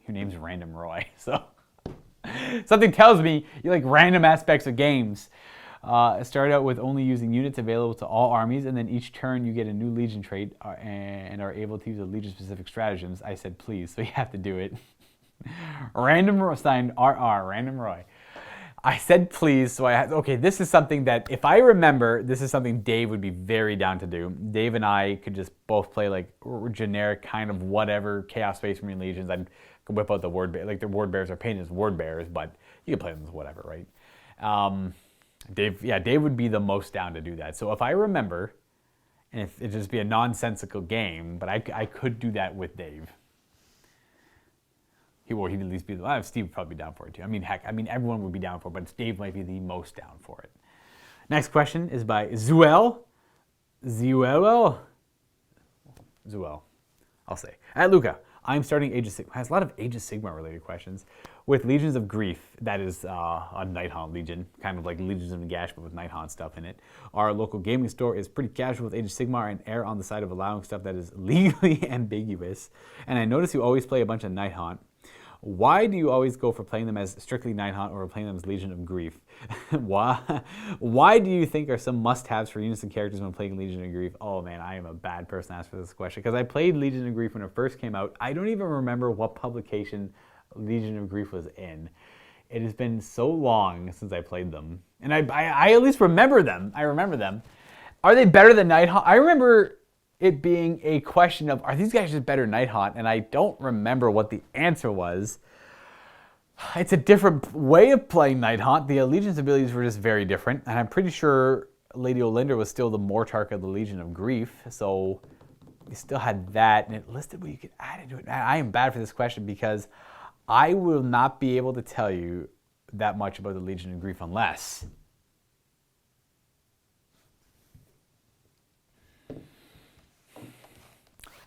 name's Random Roy. So something tells me you like random aspects of games. Start out with only using units available to all armies, and then each turn you get a new Legion trait and are able to use a Legion-specific stratagems. I said please, so you have to do it. Random Roy, signed RR, Random Roy. I said please, so okay, this is something that, if I remember, this is something Dave would be very down to do. Dave and I could just both play like generic kind of whatever Chaos Space Marine Legions. I'd whip out the Ward Bears, like the Ward Bears are painted as Ward Bears, but you can play them as whatever, right? Dave would be the most down to do that. So if I remember, and if it'd just be a nonsensical game, but I could do that with Dave. He'd at least be, Steve would probably be down for it too. Everyone would be down for it, but Dave might be the most down for it. Next question is by Zuel, I'll say. At Luka, I'm starting Age of Sigmar. Has a lot of Age of Sigmar related questions. With Legions of Grief, that is a Nighthaunt Legion, kind of like Legions of Nagash, but with Nighthaunt stuff in it. Our local gaming store is pretty casual with Age of Sigmar and err on the side of allowing stuff that is legally ambiguous. And I notice you always play a bunch of Nighthaunt. Why do you always go for playing them as strictly Nighthaunt or playing them as Legion of Grief? Why do you think are some must-haves for units and characters when playing Legion of Grief? Oh man, I am a bad person to ask for this question, because I played Legion of Grief when it first came out. I don't even remember what publication Legion of Grief was in. It has been so long since I played them. And I at least remember them. I remember them. Are they better than Nighthaunt? I remember it being a question of, are these guys just better Nighthaunt? And I don't remember what the answer was. It's a different way of playing Nighthaunt. The Legion's abilities were just very different. And I'm pretty sure Lady Olinda was still the Mortarch of the Legion of Grief. So you still had that. And it listed what you could add into it. I am bad for this question because I will not be able to tell you that much about the Legion of Grief unless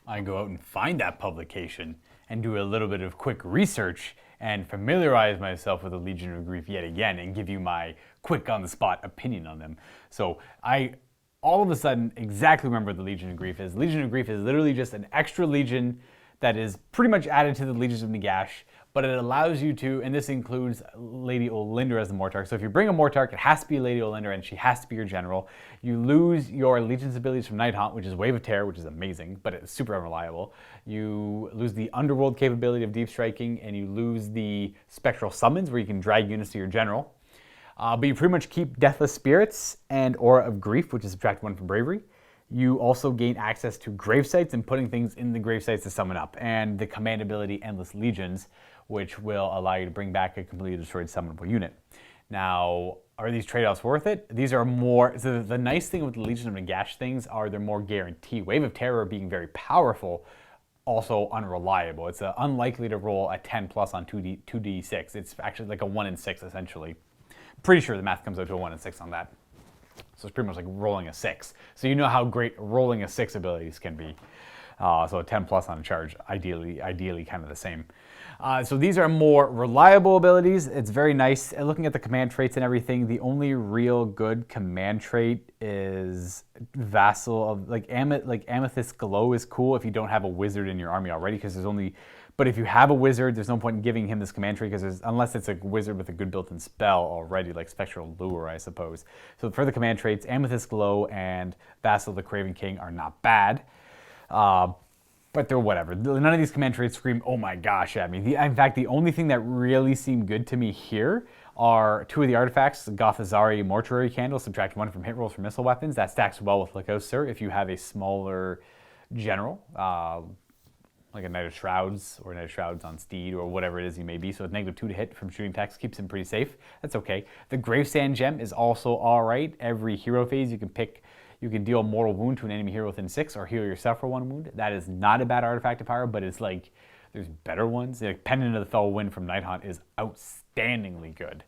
I go out and find that publication and do a little bit of quick research and familiarize myself with the Legion of Grief yet again and give you my quick on-the-spot opinion on them. So I all of a sudden exactly remember what the Legion of Grief is. Legion of Grief is literally just an extra legion that is pretty much added to the Legions of Nagash, but it allows you to, and this includes Lady Olinda as the Mortarch. So if you bring a Mortarch, it has to be Lady Olinda, and she has to be your general. You lose your Legion's abilities from Nighthaunt, which is Wave of Terror, which is amazing, but it's super unreliable. You lose the Underworld capability of Deep Striking, and you lose the Spectral Summons, where you can drag units to your general. But you pretty much keep Deathless Spirits and Aura of Grief, which is subtract 1 from Bravery. You also gain access to grave sites and putting things in the grave sites to summon up, and the command ability Endless Legions, which will allow you to bring back a completely destroyed summonable unit. Now, are these trade-offs worth it? These are more, so the nice thing with the Legion of Nagash things are they're more guaranteed. Wave of Terror being very powerful, also unreliable. It's unlikely to roll a 10 plus on 2d6. It's actually like a 1 in 6 essentially. Pretty sure the math comes out to a 1 in 6 on that. So it's pretty much like rolling a 6. So you know how great rolling a 6 abilities can be. So a 10 plus on a charge, ideally kind of the same. So these are more reliable abilities. It's very nice. Looking at the command traits and everything, the only real good command trait is Vassal of, like Amethyst Glow is cool if you don't have a wizard in your army already, because there's only, but if you have a wizard, there's no point in giving him this command trait, because unless it's a wizard with a good built-in spell already, like Spectral Lure, I suppose. So for the command traits, Amethyst Glow and Vassal of the Craven King are not bad. But they're whatever. None of these command traits scream, oh my gosh, at me. In fact, the only thing that really seemed good to me here are 2 of the artifacts. Gothazari Mortuary Candle, subtract 1 from hit rolls for missile weapons. That stacks well with Lycosa if you have a smaller general, like a Knight of Shrouds or Knight of Shrouds on Steed or whatever it is you may be. So with -2 to hit from shooting attacks keeps him pretty safe. That's okay. The Gravesand Gem is also all right. Every hero phase you can pick. You can deal mortal wound to an enemy hero within 6 or heal yourself for 1 wound. That is not a bad artifact to fire, but it's like, there's better ones. Like Pendant of the Fell Wind from Nighthaunt is outstandingly good.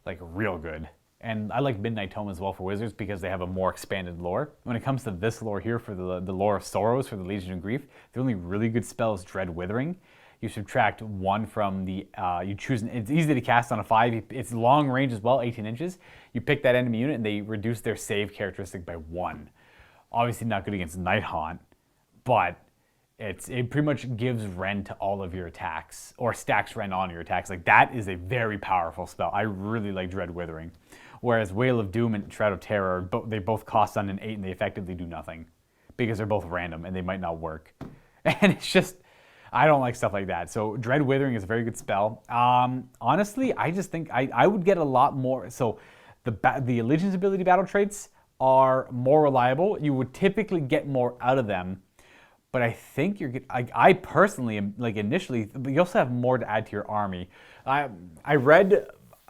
Like real good. And I like Midnight Tome as well for wizards because they have a more expanded lore. When it comes to this lore here for the Lore of Sorrows for the Legion of Grief, the only really good spell is Dread Withering. You subtract 1 from the, you choose, it's easy to cast on a 5. It's long range as well, 18 inches. You pick that enemy unit and they reduce their save characteristic by 1. Obviously not good against Night Haunt, but it pretty much gives Rend to all of your attacks, or stacks Rend on your attacks. Like, that is a very powerful spell. I really like Dread Withering. Whereas Wail of Doom and Shroud of Terror, they both cost on an 8 and they effectively do nothing. Because they're both random and they might not work. And it's just, I don't like stuff like that. So Dread Withering is a very good spell. Honestly, I just think I would get a lot more. So the Allegiance ability battle traits are more reliable. You would typically get more out of them. But I think I personally am, like, initially, you also have more to add to your army. I read,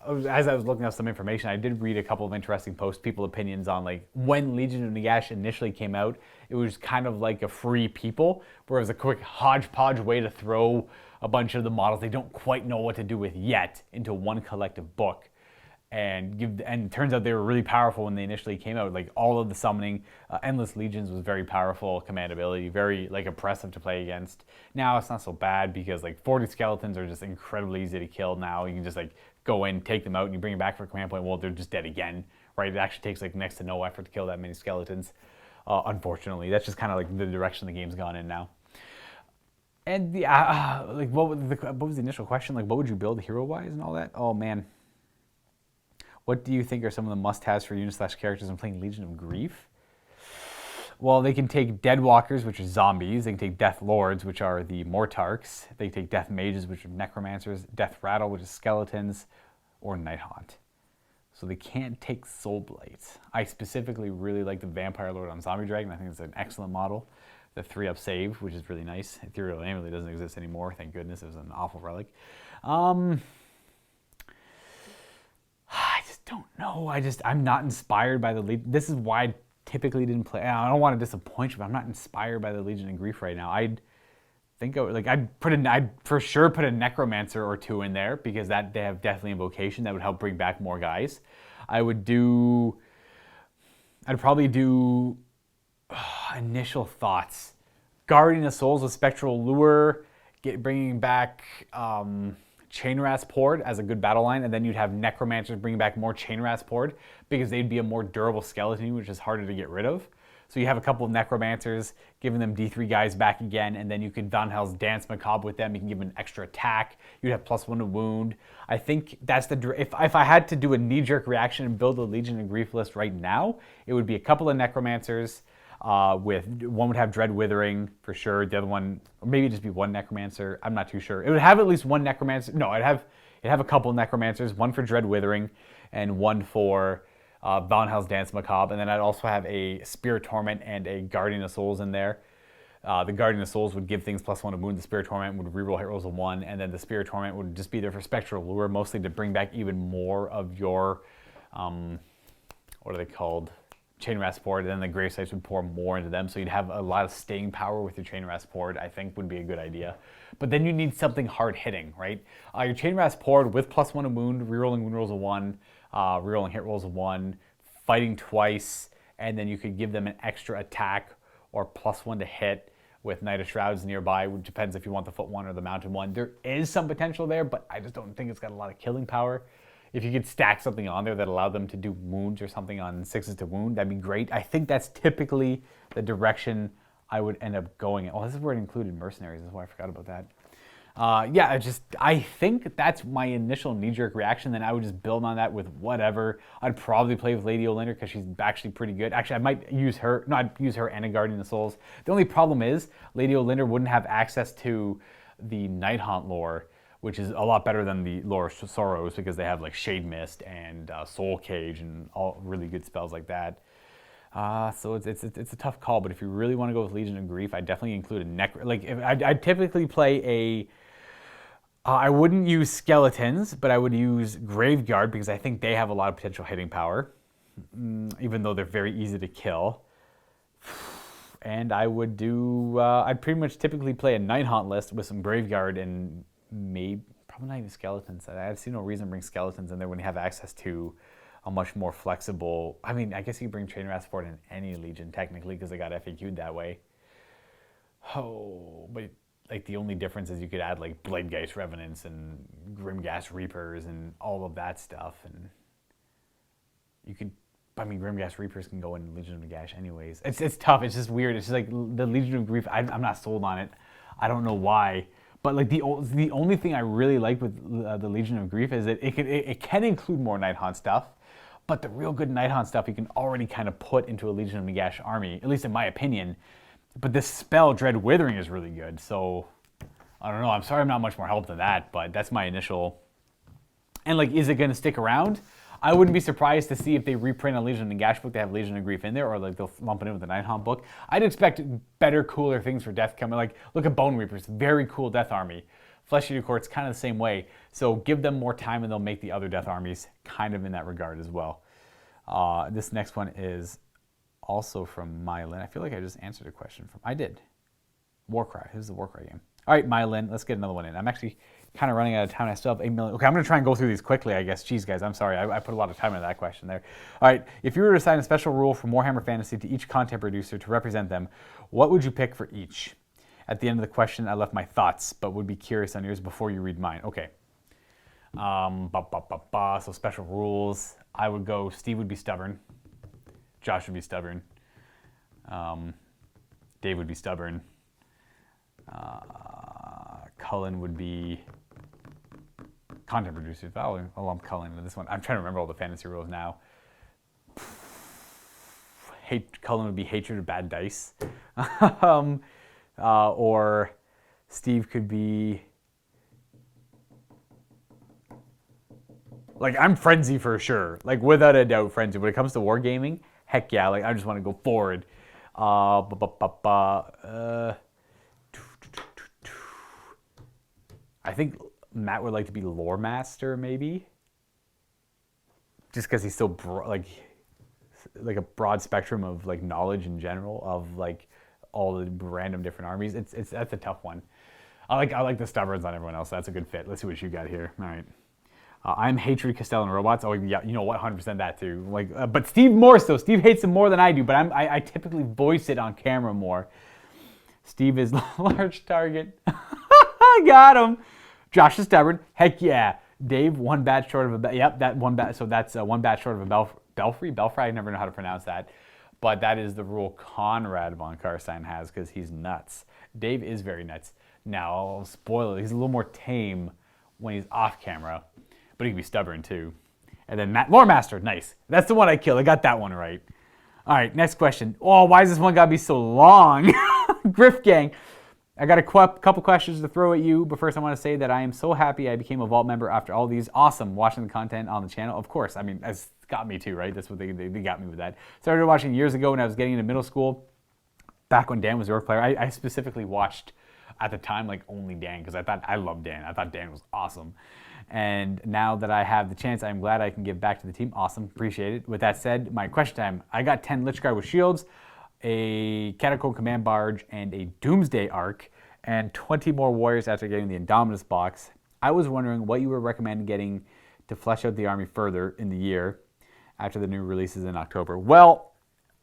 as I was looking up some information, I did read a couple of interesting posts, people's opinions on, like, when Legion of Nagash initially came out, it was kind of like a free people, where it was a quick hodgepodge way to throw a bunch of the models they don't quite know what to do with yet into one collective book. And it turns out they were really powerful when they initially came out. Like, all of the summoning, Endless Legions was very powerful command ability, very, like, oppressive to play against. Now it's not so bad because, like, 40 skeletons are just incredibly easy to kill now. You can just, like, go in, take them out, and you bring them back for a command point. Well, they're just dead again, right? It actually takes, like, next to no effort to kill that many skeletons. Unfortunately, that's just kind of like the direction the game's gone in now. And like, what was the initial question? Like, what would you build hero-wise and all that? Oh man. What do you think are some of the must-haves for unit/characters when playing Legion of Grief? Well, they can take Deadwalkers, which are zombies. They can take Death Lords, which are the Mortarks. They can take Death Mages, which are Necromancers. Death Rattle, which is Skeletons. Or Night Haunt. So they can't take Soulblight. I specifically really like the Vampire Lord on Zombie Dragon. I think it's an excellent model. The 3-up save, which is really nice. Ethereal Aim really doesn't exist anymore. Thank goodness. It was an awful relic. I just don't know. I'm not inspired by the Legion. This is why I typically didn't play. I don't want to disappoint you, but I'm not inspired by the Legion of Grief right now. I'd for sure put a Necromancer or 2 in there because they have definitely Invocation that would help bring back more guys. I'd probably do initial thoughts. Guardian of Souls with Spectral Lure, bringing back Chainrasp Horde as a good battle line, and then you'd have Necromancers bringing back more Chainrasp Horde because they'd be a more durable skeleton, which is harder to get rid of. So you have a couple of Necromancers, giving them D3 guys back again, and then you could Van Hell's Dance Macabre with them. You can give them an extra attack. You'd have +1 to wound. I think that's if I had to do a knee-jerk reaction and build a Legion of Grief list right now, it would be a couple of Necromancers. With one would have Dread Withering for sure. The other one, or maybe just be one Necromancer. I'm not too sure. It would have at least one Necromancer. No, it'd have a couple of Necromancers. One for Dread Withering, and one for Van Hell's Dance Macabre. And then I'd also have a Spirit Torment and a Guardian of Souls in there. The Guardian of Souls would give things +1 to wound. The Spirit Torment would reroll hit rolls of 1, and then the Spirit Torment would just be there for Spectral Lure, mostly to bring back even more of your, what are they called? Chainrasp Horde, and then the Grave Sites would pour more into them, so you'd have a lot of staying power with your Chainrasp Horde, I think would be a good idea. But then you need something hard-hitting, right? Your Chainrasp Horde with +1 to wound, rerolling wound rolls of 1, rerolling hit rolls of 1, fighting twice, and then you could give them an extra attack or +1 to hit with Knight of Shrouds nearby, which depends if you want the foot one or the mounted one. There is some potential there, but I just don't think it's got a lot of killing power. If you could stack something on there that allowed them to do wounds or something on 6s to wound, that'd be great. I think that's typically the direction I would end up going in. Oh, this is where it included mercenaries. That's why I forgot about that. I think that's my initial knee-jerk reaction. Then I would just build on that with whatever. I'd probably play with Lady Olinda because she's actually pretty good. Actually, I might use her. No, I'd use her and a Guardian of Souls. The only problem is Lady Olinda wouldn't have access to the Night Haunt lore, which is a lot better than the Lore of Sorrows because they have like Shade Mist and Soul Cage and all really good spells like that. So it's a tough call, but if you really want to go with Legion of Grief, I'd definitely include a I'd typically play I wouldn't use Skeletons, but I would use Graveguard because I think they have a lot of potential hitting power, even though they're very easy to kill. And I would I'd pretty much typically play a Night Haunt list with some Graveguard and probably not even Skeletons. I see no reason to bring Skeletons in there when you have access to a much more flexible. I mean, I guess you can bring Trainer Rat support in any Legion technically because they got FAQ'd that way. Oh, but like the only difference is you could add like Bladegeist Revenants and Grimghast Reapers and all of that stuff, and you could. I mean, Grimghast Reapers can go in Legion of Nagash anyways. It's tough. It's just weird. It's just like the Legion of Grief. I'm not sold on it. I don't know why. But like the only thing I really like with the Legion of Grief is that it can include more Nighthaunt stuff. But the real good Nighthaunt stuff you can already kind of put into a Legion of Nagash army, at least in my opinion. But this spell, Dread Withering, is really good. So, I don't know. I'm sorry I'm not much more help than that, but that's my initial... And, like, is it going to stick around? I wouldn't be surprised to see if they reprint a Legion of Nagash book, they have Legion of Grief in there, or, like, they'll lump it in with the Nighthaunt book. I'd expect better, cooler things for Death coming. Like, look at Bone Reapers. Very cool Death army. Flesh Eater Court's kind of the same way. So, give them more time, and they'll make the other Death armies kind of in that regard as well. This next one is... also from Mylin. I feel like I just answered a question from... I did. Warcry. This is the Warcry game. All right, Mylin. Let's get another one in. I'm actually kind of running out of time. I still have 8 million. Okay, I'm going to try and go through these quickly, I guess. Jeez, guys, I'm sorry. I put a lot of time into that question there. All right, if you were to assign a special rule from Warhammer Fantasy to each content producer to represent them, what would you pick for each? At the end of the question, I left my thoughts, but would be curious on yours before you read mine. Okay. So special rules. I would go... Steve would be stubborn. Josh would be stubborn. Dave would be stubborn. Cullen would be content producer. I'll lump Cullen into this one. I'm trying to remember all the fantasy rules now. Cullen would be hatred of bad dice. Or Steve could be... Like, I'm Frenzy for sure. Like, without a doubt, Frenzy. When it comes to wargaming, heck yeah, like, I just want to go forward. I think Matt would like to be Lore Master, maybe. Just because he's so like a broad spectrum of like knowledge in general of like all the random different armies. That's a tough one. I like the stubborns on everyone else. That's a good fit. Let's see what you got here. All right. I'm Hatred, Castellan Robots. Oh, yeah, you know what? 100% that too. Like, but Steve more so. Steve hates him more than I do, but I typically voice it on camera more. Steve is large target. I got him. Josh is stubborn. Heck yeah. Dave, one bat short of a... Yep, that one bat. So that's one bat short of a Belfry? Belfry? I never know how to pronounce that. But that is the rule Conrad von Karstein has because he's nuts. Dave is very nuts. Now, I'll spoil it. He's a little more tame when he's off camera. But he can be stubborn too. And then Lore Master, nice. That's the one I killed. I got that one right. All right, next question. Oh, why does this one gotta be so long? Griff Gang. I got a couple questions to throw at you, but first I want to say that I am so happy I became a Vault member after all these awesome watching the content on the channel. Of course, I mean, it's got me too, right? That's what they got me with that. Started watching years ago when I was getting into middle school, back when Dan was the Orc player. I specifically watched at the time like only Dan because I loved Dan. I thought Dan was awesome. And now that I have the chance, I'm glad I can give back to the team. Awesome, appreciate it. With that said, my question time. I got 10 Lich Guard with shields, a Catacomb Command Barge, and a Doomsday Arc, and 20 more warriors after getting the Indominus box. I was wondering what you would recommend getting to flesh out the army further in the year after the new releases in October. Well,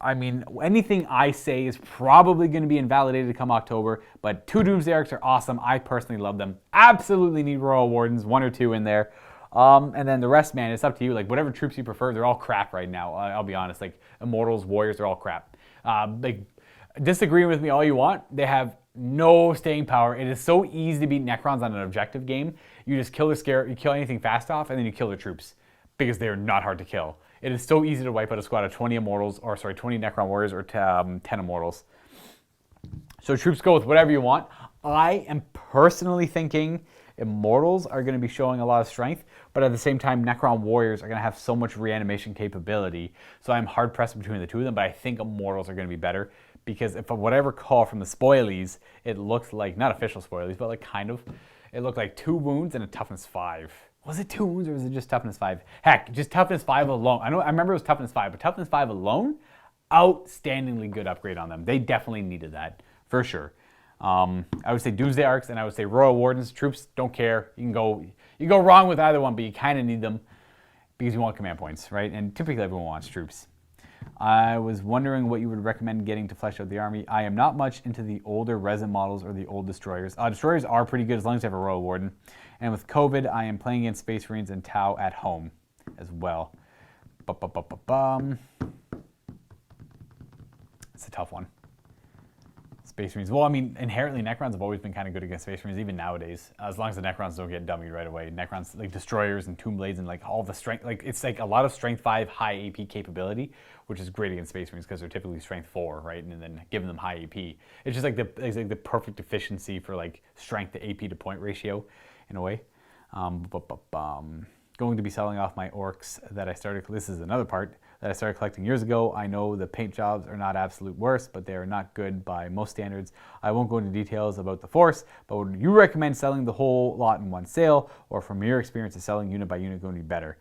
I mean, anything I say is probably going to be invalidated come October, but 2 Doomsday Arcs are awesome. I personally love them. Absolutely need Royal Wardens, 1 or 2 in there. And then the rest, man, it's up to you. Like, whatever troops you prefer, they're all crap right now. I'll be honest. Like, Immortals, Warriors, they're all crap. Like, disagree with me all you want. They have no staying power. It is so easy to beat Necrons on an objective game. You just kill their scare, you kill anything fast off, and then you kill their troops because they're not hard to kill. It is so easy to wipe out a squad of 20 Immortals, or sorry, 20 Necron Warriors or 10 Immortals. So troops go with whatever you want. I am personally thinking Immortals are going to be showing a lot of strength, but at the same time, Necron Warriors are going to have so much reanimation capability. So I'm hard pressed between the two of them, but I think Immortals are going to be better because if whatever call from the spoilies, it looks like, not official spoilies, but like kind of, it looked like 2 wounds and a toughness 5. Was it 2 wounds or was it just toughness 5? Heck, just toughness 5 alone. I remember it was toughness 5, but toughness 5 alone, outstandingly good upgrade on them. They definitely needed that, for sure. I would say Doomsday Arcs and I would say Royal Wardens. Troops, don't care. You can go wrong with either one, but you kind of need them. because you want command points, right? And typically everyone wants troops. I was wondering what you would recommend getting to flesh out the army. I am not much into the older resin models or the old destroyers. Destroyers are pretty good as long as you have a Royal Warden. And with COVID, I am playing against Space Marines and Tau at home as well. It's a tough one. Space Marines. Well, I mean, inherently, Necrons have always been kind of good against Space Marines, even nowadays. As long as the Necrons don't get dummied right away. Necrons, like Destroyers and Tomb Blades and like all the strength, like it's like a lot of Strength 5 high AP capability, which is great against Space Marines because they're typically Strength 4, right? And then giving them high AP. It's just like the perfect efficiency for like Strength to AP to point ratio, in a way. Going to be selling off my orcs that I started. This is another part that I started collecting years ago. I know the paint jobs are not absolute worst, but they are not good by most standards. I won't go into details about the force, but would you recommend selling the whole lot in one sale, or from your experience is selling unit by unit going to be better?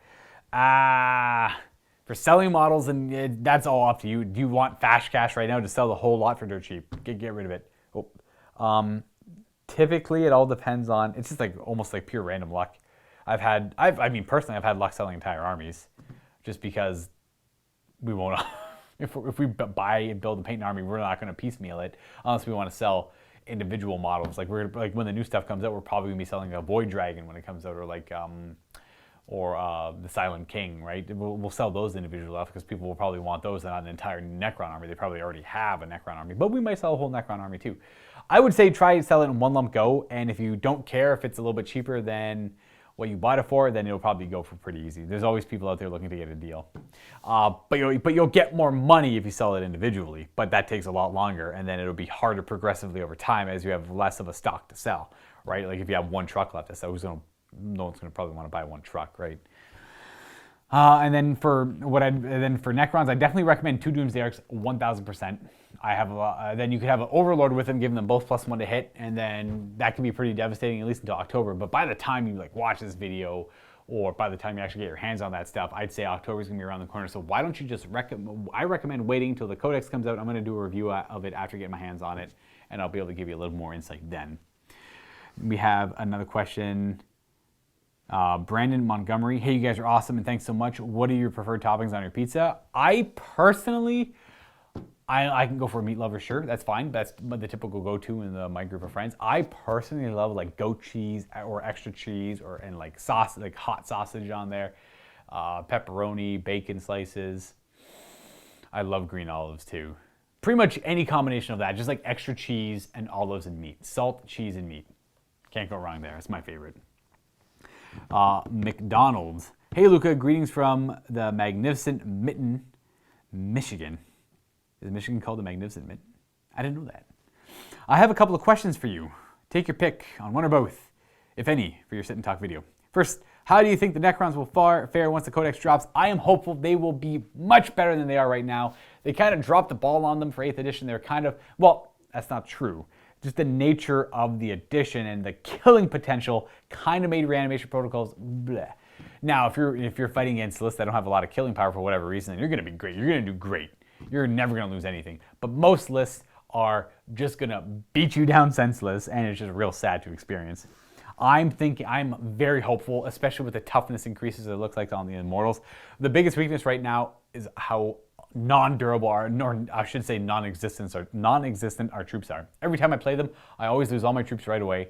For selling models, and that's all up to you. Do you want fast cash right now to sell the whole lot for dirt cheap? Get rid of it. Typically, it all depends on. It's just like almost like pure random luck. I mean, personally, I've had luck selling entire armies, just because we won't. if we buy and build and paint an army, we're not going to piecemeal it unless we want to sell individual models. Like when the new stuff comes out, we're probably going to be selling a Void Dragon when it comes out, or like the Silent King, right? We'll sell those individually off because people will probably want those and not an entire Necron army. They probably already have a Necron army, but we might sell a whole Necron army too. I would say try to sell it in one lump go, and if you don't care if it's a little bit cheaper than what you bought it for, then it'll probably go for pretty easy. There's always people out there looking to get a deal. But you'll get more money if you sell it individually, but that takes a lot longer, and then it'll be harder progressively over time as you have less of a stock to sell, right? Like if you have one truck left to sell, no one's going to probably want to buy one truck, right? And then for Necrons, I definitely recommend 2 Doomsday Arcs 1,000%. I have then you could have an Overlord with them, giving them both +1 to hit, and then that can be pretty devastating at least until October. But by the time you like watch this video, or by the time you actually get your hands on that stuff, I'd say October's gonna be around the corner. So why don't you just I recommend waiting until the Codex comes out. I'm gonna do a review of it after getting my hands on it, and I'll be able to give you a little more insight then. We have another question. Brandon Montgomery. Hey, you guys are awesome and thanks so much. What are your preferred toppings on your pizza? I personally, I can go for a meat lover, sure, that's fine. That's the typical go-to in my group of friends. I personally love like goat cheese or extra cheese and like sauce, like hot sausage on there, pepperoni, bacon slices. I love green olives too. Pretty much any combination of that, just like extra cheese and olives and meat. Salt, cheese, and meat. Can't go wrong there. It's my favorite. McDonald's. Hey Luka, greetings from the magnificent Mitten, Michigan. Is Michigan called the Magnificent Mitten? I didn't know that. I have a couple of questions for you. Take your pick on one or both, if any, for your sit and talk video. First, how do you think the Necrons will fare once the Codex drops? I am hopeful they will be much better than they are right now. They kind of dropped the ball on them for 8th edition. They're kind of, well, that's not true. Just the nature of the edition and the killing potential kind of made reanimation protocols bleh. Now, if you're fighting against lists that don't have a lot of killing power for whatever reason, then you're going to be great. You're going to do great. You're never going to lose anything. But most lists are just going to beat you down senseless, and it's just real sad to experience. I'm very hopeful, especially with the toughness increases it looks like on the Immortals. The biggest weakness right now is how non-durable or I should say non-existent our troops are. Every time I play them, I always lose all my troops right away.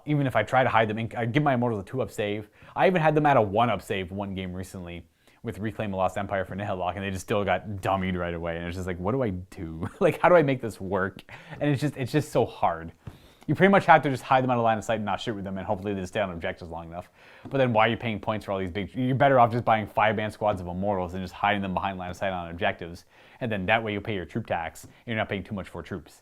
Even if I try to hide them, I give my Immortals a 2-up save. I even had them at a 1-up save one game recently with Reclaim the Lost Empire for Nihilok, and they just still got dummied right away. And it's just like, what do I do? Like, how do I make this work? And it's just so hard. You pretty much have to just hide them out of line of sight and not shoot with them, and hopefully they just stay on objectives long enough. But then why are you paying points for all these big... You're better off just buying 5-man squads of Immortals and just hiding them behind line of sight on objectives. And then that way you pay your troop tax, and you're not paying too much for troops.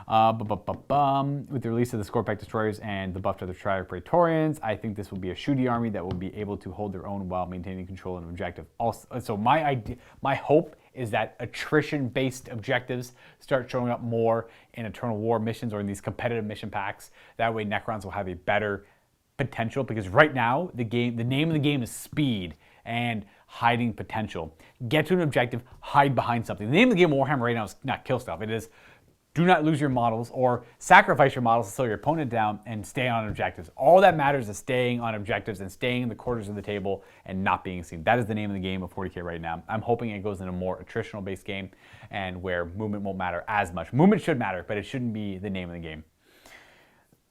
With the release of the Scorpack Destroyers and the buff to the Triarch Praetorians, I think this will be a shooty army that will be able to hold their own while maintaining control and objective. Also, so my hope is that attrition-based objectives start showing up more in Eternal War missions or in these competitive mission packs. That way Necrons will have a better potential, because right now the name of the game is speed and hiding potential. Get to an objective, hide behind something. The name of the game of Warhammer right now is not kill stuff. It is Do not lose your models or sacrifice your models to slow your opponent down and stay on objectives. All that matters is staying on objectives and staying in the corners of the table and not being seen. That is the name of the game of 40K right now. I'm hoping it goes in a more attritional-based game and where movement won't matter as much. Movement should matter, but it shouldn't be the name of the game,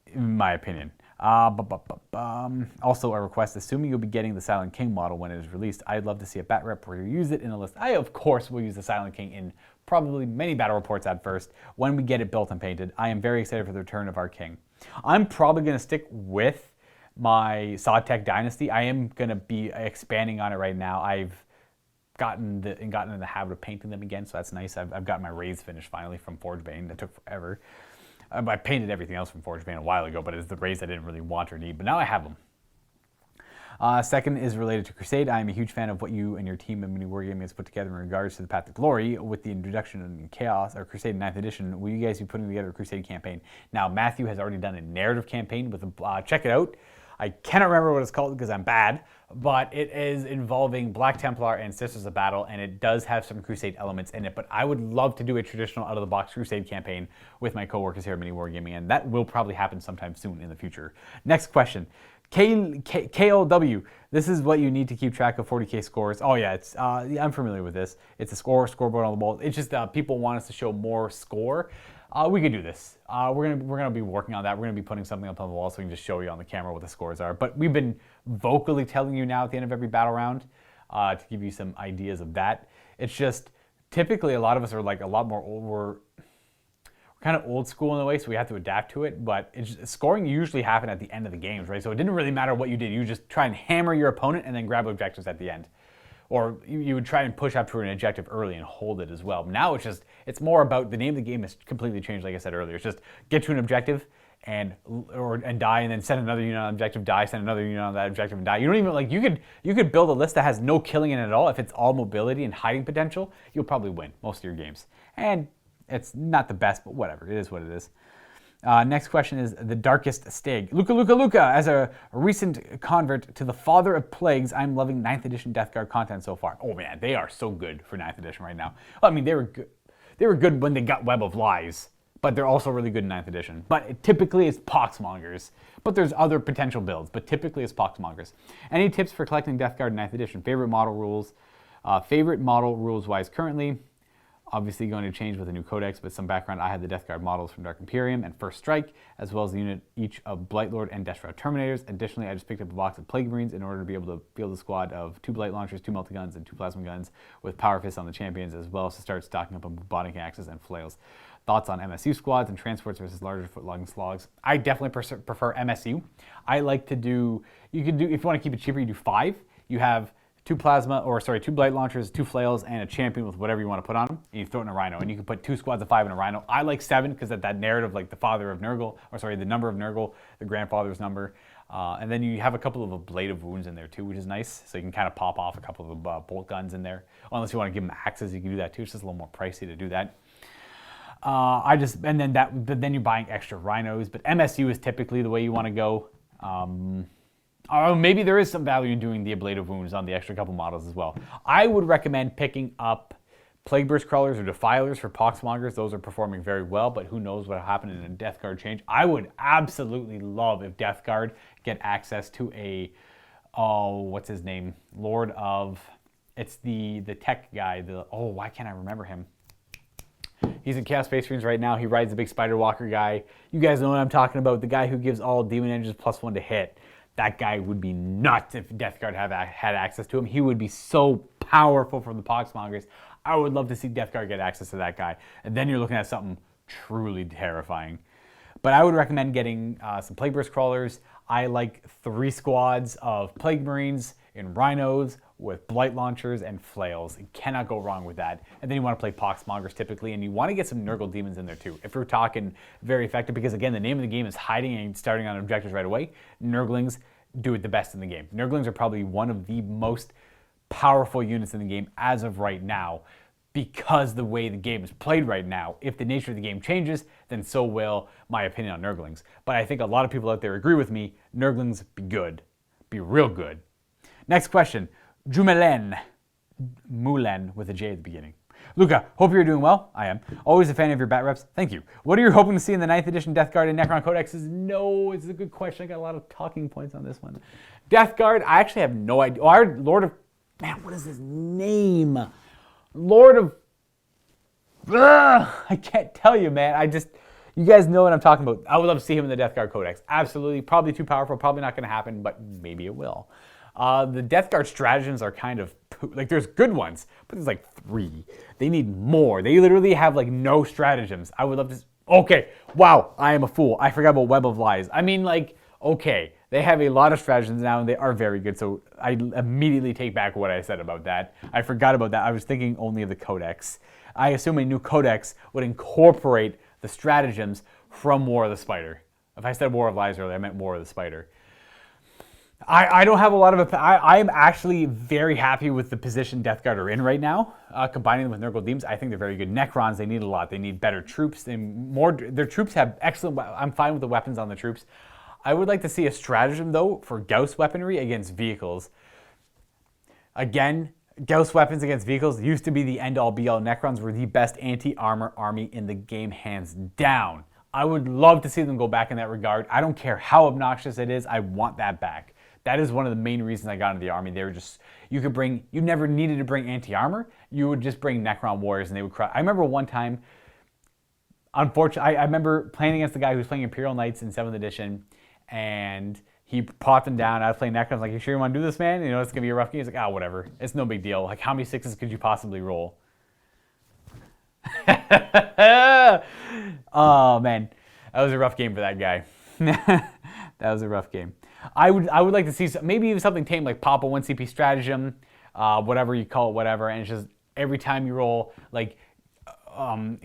in my opinion. Also, a request, assuming you'll be getting the Silent King model when it is released, I'd love to see a bat rep where you use it in a list. I, of course, will use the Silent King in probably many battle reports at first when we get it built and painted. I am very excited for the return of our king. I'm probably going to stick with my Sawtech Dynasty. I am going to be expanding on it right now. I've gotten in the habit of painting them again, so that's nice. I've got my raids finished finally from Forgebane. That took forever. I painted everything else from Forgebane a while ago, but it's the raids I didn't really want or need, but now I have them. Second is related to Crusade. I am a huge fan of what you and your team at Mini Wargaming has put together in regards to the Path to Glory with the introduction of Chaos, or Crusade 9th Edition. Will you guys be putting together a Crusade campaign? Now, Matthew has already done a narrative campaign with check it out. I cannot remember what it's called because I'm bad, but it is involving Black Templar and Sisters of Battle, and it does have some Crusade elements in it, but I would love to do a traditional out-of-the-box Crusade campaign with my coworkers here at Mini Wargaming, and that will probably happen sometime soon in the future. Next question. KLW, this is what you need to keep track of 40K scores. Oh yeah, I'm familiar with this. It's a scoreboard on the wall. It's just people want us to show more score. We can do this. We're gonna be working on that. We're gonna be putting something up on the wall so we can just show you on the camera what the scores are. But we've been vocally telling you now at the end of every battle round to give you some ideas of that. It's just typically a lot of us are like a lot more old. We're kind of old school in a way, so we have to adapt to it. But scoring usually happened at the end of the games, right? So it didn't really matter what you did. You just try and hammer your opponent and then grab objectives at the end. Or you would try and push up to an objective early and hold it as well. Now it's more about the name of the game has completely changed, like I said earlier. It's just get to an objective and die, and then send another unit on objective, die, send another unit on that objective and die. You don't even like you could build a list that has no killing in it at all. If it's all mobility and hiding potential, you'll probably win most of your games. And it's not the best, but whatever. It is what it is. Next question is the Darkest Stig. Luka, as a recent convert to the Father of Plagues, I'm loving 9th Edition Death Guard content so far. Oh man, they are so good for 9th Edition right now. Well, I mean, they were good. They were good when they got Web of Lies, but they're also really good in 9th Edition. But typically it's Poxmongers. But there's other potential builds, but typically it's Poxmongers. Any tips for collecting Death Guard in 9th Edition? Favorite model rules wise currently. Obviously going to change with a new Codex, but some background, I had the Death Guard models from Dark Imperium and First Strike, as well as the unit each of Blightlord and Deshroud Terminators. Additionally, I just picked up a box of Plague Marines in order to be able to field a squad of 2 Blight Launchers, 2 Multi-Guns, and 2 Plasma Guns with Power Fists on the champions, as well as to start stocking up on Bubonic Axes and Flails. Thoughts on MSU squads and transports versus larger foot-long slogs? I definitely prefer MSU. I like to do, if you want to keep it cheaper, you do 5. You have 2 Blight Launchers, 2 Flails, and a champion with whatever you want to put on them, and you throw it in a Rhino, and you can put 2 squads of 5 in a Rhino. I like 7 because that narrative, like the father of Nurgle, the number of Nurgle, the grandfather's number, and then you have a couple of ablative wounds in there too, which is nice, so you can kind of pop off a couple of bolt guns in there. Well, unless you want to give them axes, you can do that too. It's just a little more pricey to do that. But then you're buying extra Rhinos, but MSU is typically the way you want to go. Maybe there is some value in doing the ablative wounds on the extra couple models as well. I would recommend picking up Plague Burst Crawlers or Defilers for Poxmongers. Those are performing very well, but who knows what will happen in a Death Guard change. I would absolutely love if Death Guard get access to what's his name? Lord of, it's the tech guy, why can't I remember him? He's in Chaos Space Marines right now. He rides the big Spider Walker guy. You guys know what I'm talking about. The guy who gives all Demon Engines +1 to hit. That guy would be nuts if Death Guard had access to him. He would be so powerful for the Poxmongers. I would love to see Death Guard get access to that guy. And then you're looking at something truly terrifying. But I would recommend getting some Plague Burst Crawlers. I like 3 squads of Plague Marines in Rhinos with Blight Launchers and Flails. You cannot go wrong with that. And then you want to play Poxmongers typically, and you want to get some Nurgle Demons in there too. If we're talking very effective, because again, the name of the game is hiding and starting on objectives right away, Nurglings do it the best in the game. Nurglings are probably one of the most powerful units in the game as of right now, because the way the game is played right now. If the nature of the game changes, then so will my opinion on Nurglings. But I think a lot of people out there agree with me. Nurglings be good. Be real good. Next question. Mulen with a J at the beginning. Luka, hope you're doing well. I am. Always a fan of your bat reps. Thank you. What are you hoping to see in the 9th edition Death Guard and Necron Codexes? No, it's a good question. I got a lot of talking points on this one. Death Guard, I actually have no idea. Oh, our Lord of... Man, what is his name? Lord of... Ugh, I can't tell you, man. You guys know what I'm talking about. I would love to see him in the Death Guard Codex. Absolutely. Probably too powerful. Probably not going to happen, but maybe it will. The Death Guard stratagems are kind of... Like, there's good ones, but there's like 3. They need more. They literally have like no stratagems. I would love to... Okay. Wow. I am a fool. I forgot about Web of Lies. I mean, like, okay. They have a lot of stratagems now, and they are very good, so I immediately take back what I said about that. I forgot about that. I was thinking only of the Codex. I assume a new Codex would incorporate the stratagems from War of the Spider. If I said War of Lies earlier, I meant War of the Spider. I don't have a lot of... I am actually very happy with the position Death Guard are in right now. Combining them with Nurgle Demons, I think they're very good. Necrons, they need a lot. They need better troops. Their troops have excellent... I'm fine with the weapons on the troops. I would like to see a stratagem, though, for Gauss weaponry against vehicles. Again, Gauss weapons against vehicles used to be the end-all, be-all. Necrons were the best anti-armor army in the game, hands down. I would love to see them go back in that regard. I don't care how obnoxious it is. I want that back. That is one of the main reasons I got into the army. They were just, you never needed to bring anti-armor. You would just bring Necron warriors and they would cry. I remember one time, unfortunately, I remember playing against the guy who was playing Imperial Knights in 7th edition, and he popped him down. I was playing Necron. I was like, you sure you want to do this, man? You know, it's going to be a rough game. He's like, whatever. It's no big deal. Like, how many 6s could you possibly roll? Oh, man. That was a rough game for that guy. That was a rough game. I would like to see maybe even something tame like pop a 1 CP stratagem, whatever you call it, whatever, and it's just every time you roll, like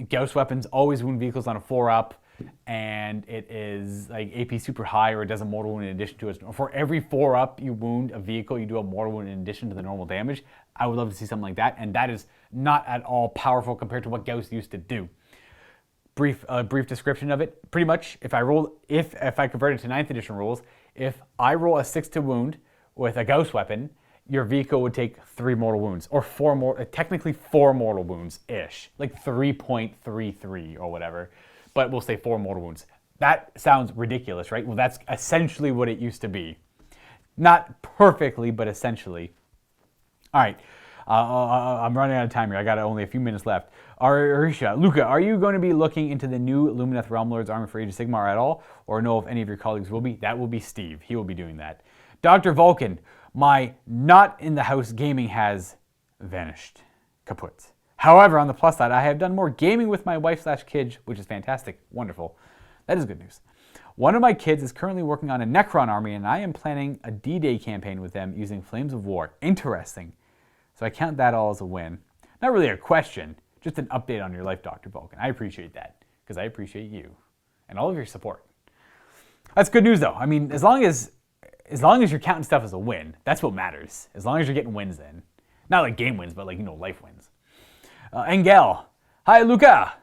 Gauss weapons always wound vehicles on a 4-up, and it is like AP super high, or it does a mortal wound in addition to it. For every 4-up you wound a vehicle, you do a mortal wound in addition to the normal damage. I would love to see something like that, and that is not at all powerful compared to what Gauss used to do. Brief description of it. Pretty much, if I convert it to 9th edition rules, if I roll a 6 to wound with a Gauss weapon, your vehicle would take 3 mortal wounds, or technically 4 mortal wounds-ish, like 3.33 or whatever, but we'll say 4 mortal wounds. That sounds ridiculous, right? Well, that's essentially what it used to be. Not perfectly, but essentially. All right, I'm running out of time here. I got only a few minutes left. Arisha, Luka, are you going to be looking into the new Lumineth Realm Lords Army for Age of Sigmar at all, or know if any of your colleagues will be? That will be Steve. He will be doing that. Dr. Vulcan, my not in the house gaming has vanished. Kaput. However, on the plus side, I have done more gaming with my wife/kids, which is fantastic. Wonderful. That is good news. One of my kids is currently working on a Necron army, and I am planning a D-Day campaign with them using Flames of War. Interesting. So I count that all as a win. Not really a question, just an update on your life, Dr. Vulcan. I appreciate that, because I appreciate you and all of your support. That's good news, though. I mean, as long as you're counting stuff as a win, that's what matters. As long as you're getting wins in. Not like game wins, but like, life wins. Engel. Hi, Luka.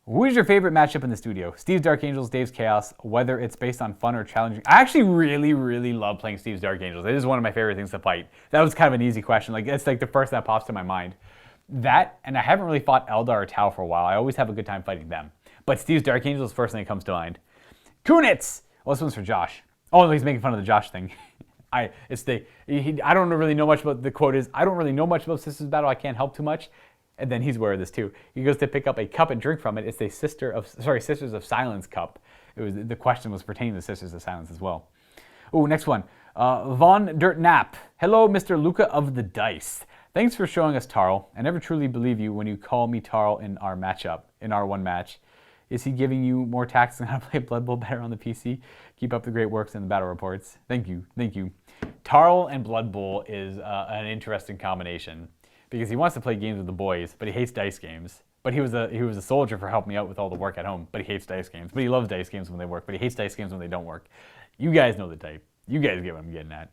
Who is your favorite matchup in the studio? Steve's Dark Angels, Dave's Chaos, whether it's based on fun or challenging. I actually really, really love playing Steve's Dark Angels. It is one of my favorite things to fight. That was kind of an easy question. Like, it's like the first that pops to my mind. That, and I haven't really fought Eldar or Tau for a while. I always have a good time fighting them. But Steve's Dark Angels is the first thing that comes to mind. Kunitz! Well, this one's for Josh. Oh, he's making fun of the Josh thing. I don't really know much about, the quote is, I don't really know much about Sisters Battle. I can't help too much. And then he's aware of this too. He goes to pick up a cup and drink from it. It's a Sisters of Silence cup. The question was pertaining to Sisters of Silence as well. Oh, next one. Von Dirt Nap. Hello, Mr. Luka of the Dice. Thanks for showing us Tarl. I never truly believe you when you call me Tarl in our one match. Is he giving you more tactics on how to play Blood Bowl better on the PC? Keep up the great works and the battle reports. Thank you. Tarl and Blood Bowl is an interesting combination, because he wants to play games with the boys, but he hates dice games. But he was a soldier for helping me out with all the work at home, but he hates dice games. But he loves dice games when they work, but he hates dice games when they don't work. You guys know the type. You guys get what I'm getting at.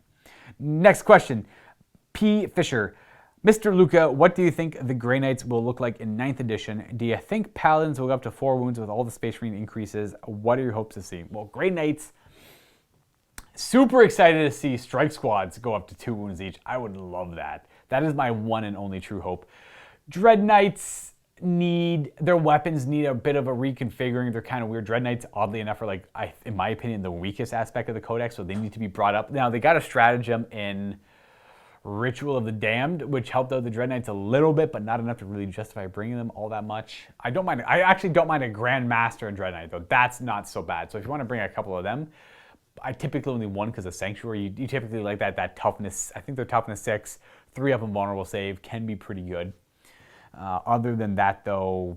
Next question. P. Fisher. Mr. Luka, what do you think the Grey Knights will look like in 9th edition? Do you think Paladins will go up to 4 wounds with all the Space Marine increases? What are your hopes to see? Well, Grey Knights, super excited to see Strike Squads go up to 2 wounds each. I would love that. That is my one and only true hope. Dread Knights their weapons need a bit of a reconfiguring. They're kind of weird. Dread Knights, oddly enough, are like, in my opinion, the weakest aspect of the Codex, so they need to be brought up. Now, they got a stratagem in Ritual of the Damned, which helped out the Dread Knights a little bit, but not enough to really justify bringing them all that much. I actually don't mind a Grand Master and Dread Knight, though. That's not so bad. So if you want to bring a couple of them, I typically only one because of Sanctuary. You typically like that toughness. I think they're toughness 6. 3 of them vulnerable save can be pretty good. Other than that, though,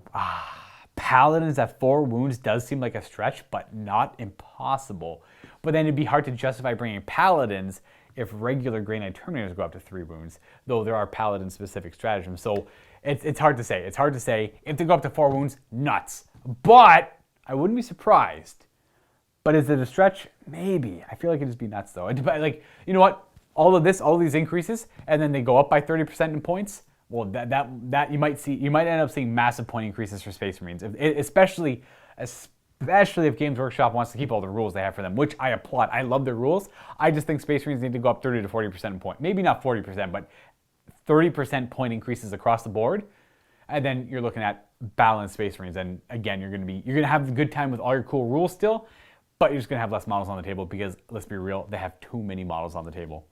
Paladins at 4 wounds does seem like a stretch, but not impossible. But then it'd be hard to justify bringing Paladins if regular Grey Knight Terminators go up to 3 wounds, though there are Paladin-specific stratagems. So it's hard to say. It's hard to say. If they go up to 4 wounds, nuts. But I wouldn't be surprised. But is it a stretch? Maybe. I feel like it'd just be nuts, though. Like, you know what? All of these increases, and then they go up by 30% in points. Well, that you might end up seeing massive point increases for Space Marines, especially if Games Workshop wants to keep all the rules they have for them, which I applaud. I love their rules. I just think Space Marines need to go up 30 to 40% in point. Maybe not 40%, but 30% point increases across the board, and then you're looking at balanced Space Marines. And again, you're gonna have a good time with all your cool rules still, but you're just gonna have less models on the table because, let's be real, they have too many models on the table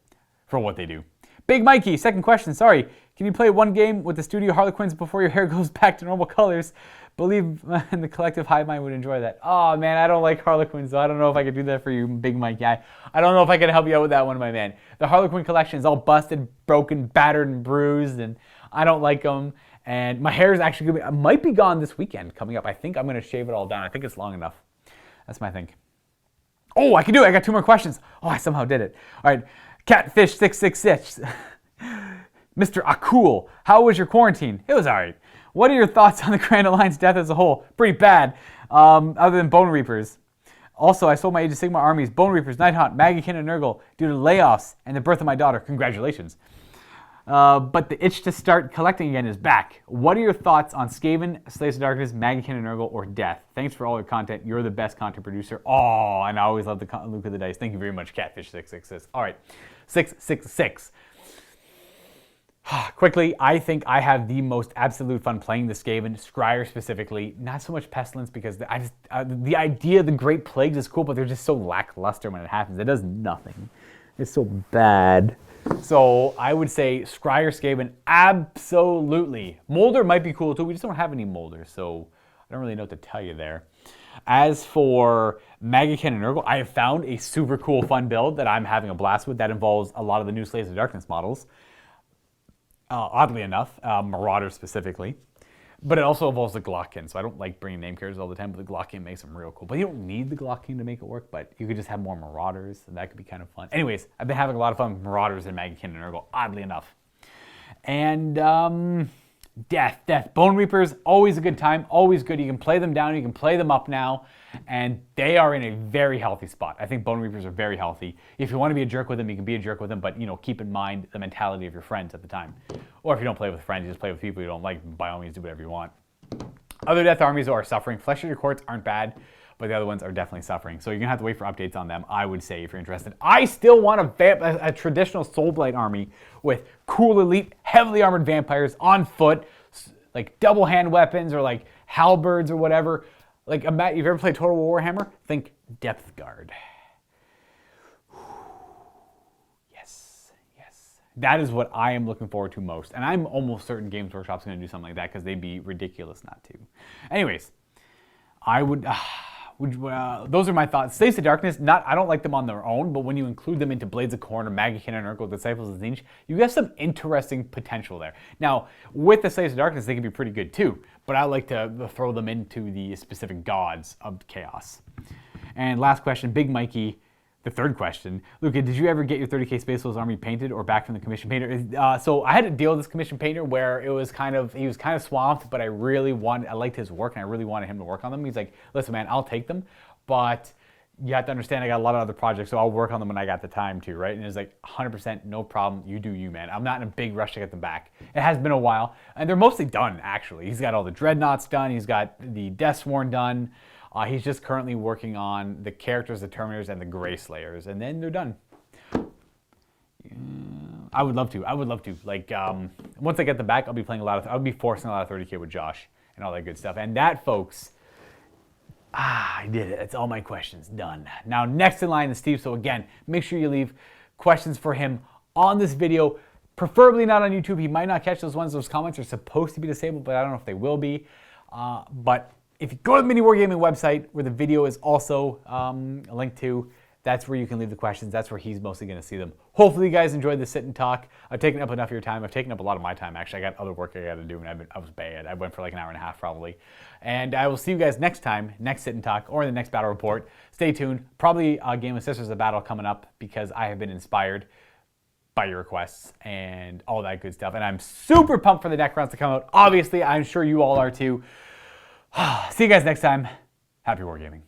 for what they do. Big Mikey, second question, sorry. Can you play one game with the studio Harlequins before your hair goes back to normal colors? Believe in the collective hive mind would enjoy that. Oh man, I don't like Harlequins, so I don't know if I could do that for you, Big Mikey. I don't know if I can help you out with that one, my man. The Harlequin collection is all busted, broken, battered, and bruised, and I don't like them. And my hair is actually might be gone this weekend coming up. I think I'm gonna shave it all down. I think it's long enough. That's my think. Oh, I can do it. I got 2 more questions. Oh, I somehow did it. All right. Catfish666. Mr. Akul, how was your quarantine? It was alright. What are your thoughts on the Grand Alliance death as a whole? Pretty bad, other than Bone Reapers. Also, I sold my Age of Sigmar armies, Bone Reapers, Nighthaunt, Maggiekin, and Nurgle due to layoffs and the birth of my daughter. Congratulations. But the itch to start collecting again is back. What are your thoughts on Skaven, Slaves of Darkness, Maggiekin, and Nurgle, or Death? Thanks for all your content. You're the best content producer. Oh, and I always love the Luka the Dice. Thank you very much, Catfish666. All right, 666. Quickly, I think I have the most absolute fun playing the Skaven, Scryer specifically. Not so much Pestilence because the idea of the Great Plagues is cool, but they're just so lackluster when it happens. It does nothing. It's so bad. So I would say Scryer, Skaven, absolutely. Molder might be cool too. We just don't have any Molder, so I don't really know what to tell you there. As for Maggiekin and Nurgle, I have found a super cool, fun build that I'm having a blast with that involves a lot of the new Slaves of Darkness models. Oddly enough, Marauders specifically. But it also involves the Glockin, so I don't like bringing name characters all the time, but the Glockin makes them real cool. But you don't need the Glockin to make it work, but you could just have more Marauders, and that could be kind of fun. Anyways, I've been having a lot of fun with Marauders and Maggiekin and Nurgle, oddly enough. And Death. Bone Reapers, always a good time, always good. You can play them down, you can play them up now, and they are in a very healthy spot. I think Bone Reapers are very healthy. If you want to be a jerk with them, you can be a jerk with them, but keep in mind the mentality of your friends at the time. Or if you don't play with friends, you just play with people you don't like, by all means do whatever you want. Other Death armies are suffering. Flesh Eater Courts aren't bad, but the other ones are definitely suffering. So you're going to have to wait for updates on them, I would say, if you're interested. I still want a traditional Soulblight army with cool elite, heavily armored vampires on foot, like double hand weapons or like halberds or whatever. Like, you've ever played Total War Warhammer? Think Depth Guard. Yes. That is what I am looking forward to most. And I'm almost certain Games Workshop's going to do something like that because they'd be ridiculous not to. Anyways, I would... those are my thoughts. Slaves of Darkness, I don't like them on their own, but when you include them into Blades of Corn or Maggiekin and Nurgle, Disciples of Tzeentch, you have some interesting potential there. Now, with the Slaves of Darkness, they can be pretty good too, but I like to throw them into the specific gods of chaos. And last question, Big Mikey, the third question. Luka, did you ever get your 30k Spaceballs army painted or back from the commission painter? So I had to deal with this commission painter where he was kind of swamped, but I liked his work and I really wanted him to work on them. He's like, listen man, I'll take them, but you have to understand I got a lot of other projects, so I'll work on them when I got the time to, right? And it's like 100% no problem, you do you, man. I'm not in a big rush to get them back. It has been a while, and they're mostly done, actually. He's got all the Dreadnoughts done, he's got the Deathsworn done. He's just currently working on the characters, the Terminators, and the Grey Slayers, and then they're done. I would love to. Like, once I get them back, I'll be playing I'll be forcing a lot of 30K with Josh and all that good stuff. And that, folks, I did it. That's all my questions done. Now, next in line is Steve. So again, make sure you leave questions for him on this video, preferably not on YouTube. He might not catch those ones. Those comments are supposed to be disabled, but I don't know if they will be. But if you go to the Mini Wargaming website, where the video is also linked to, that's where you can leave the questions. That's where he's mostly going to see them. Hopefully you guys enjoyed the sit and talk. I've taken up enough of your time. I've taken up a lot of my time, actually. I got other work I got to do, and I was bad. I went for like an hour and a half, probably. And I will see you guys next time, next sit and talk, or in the next battle report. Stay tuned. Probably Game of Sisters, a battle coming up, because I have been inspired by your requests and all that good stuff. And I'm super pumped for the Necrons to come out. Obviously, I'm sure you all are too. See you guys next time. Happy wargaming.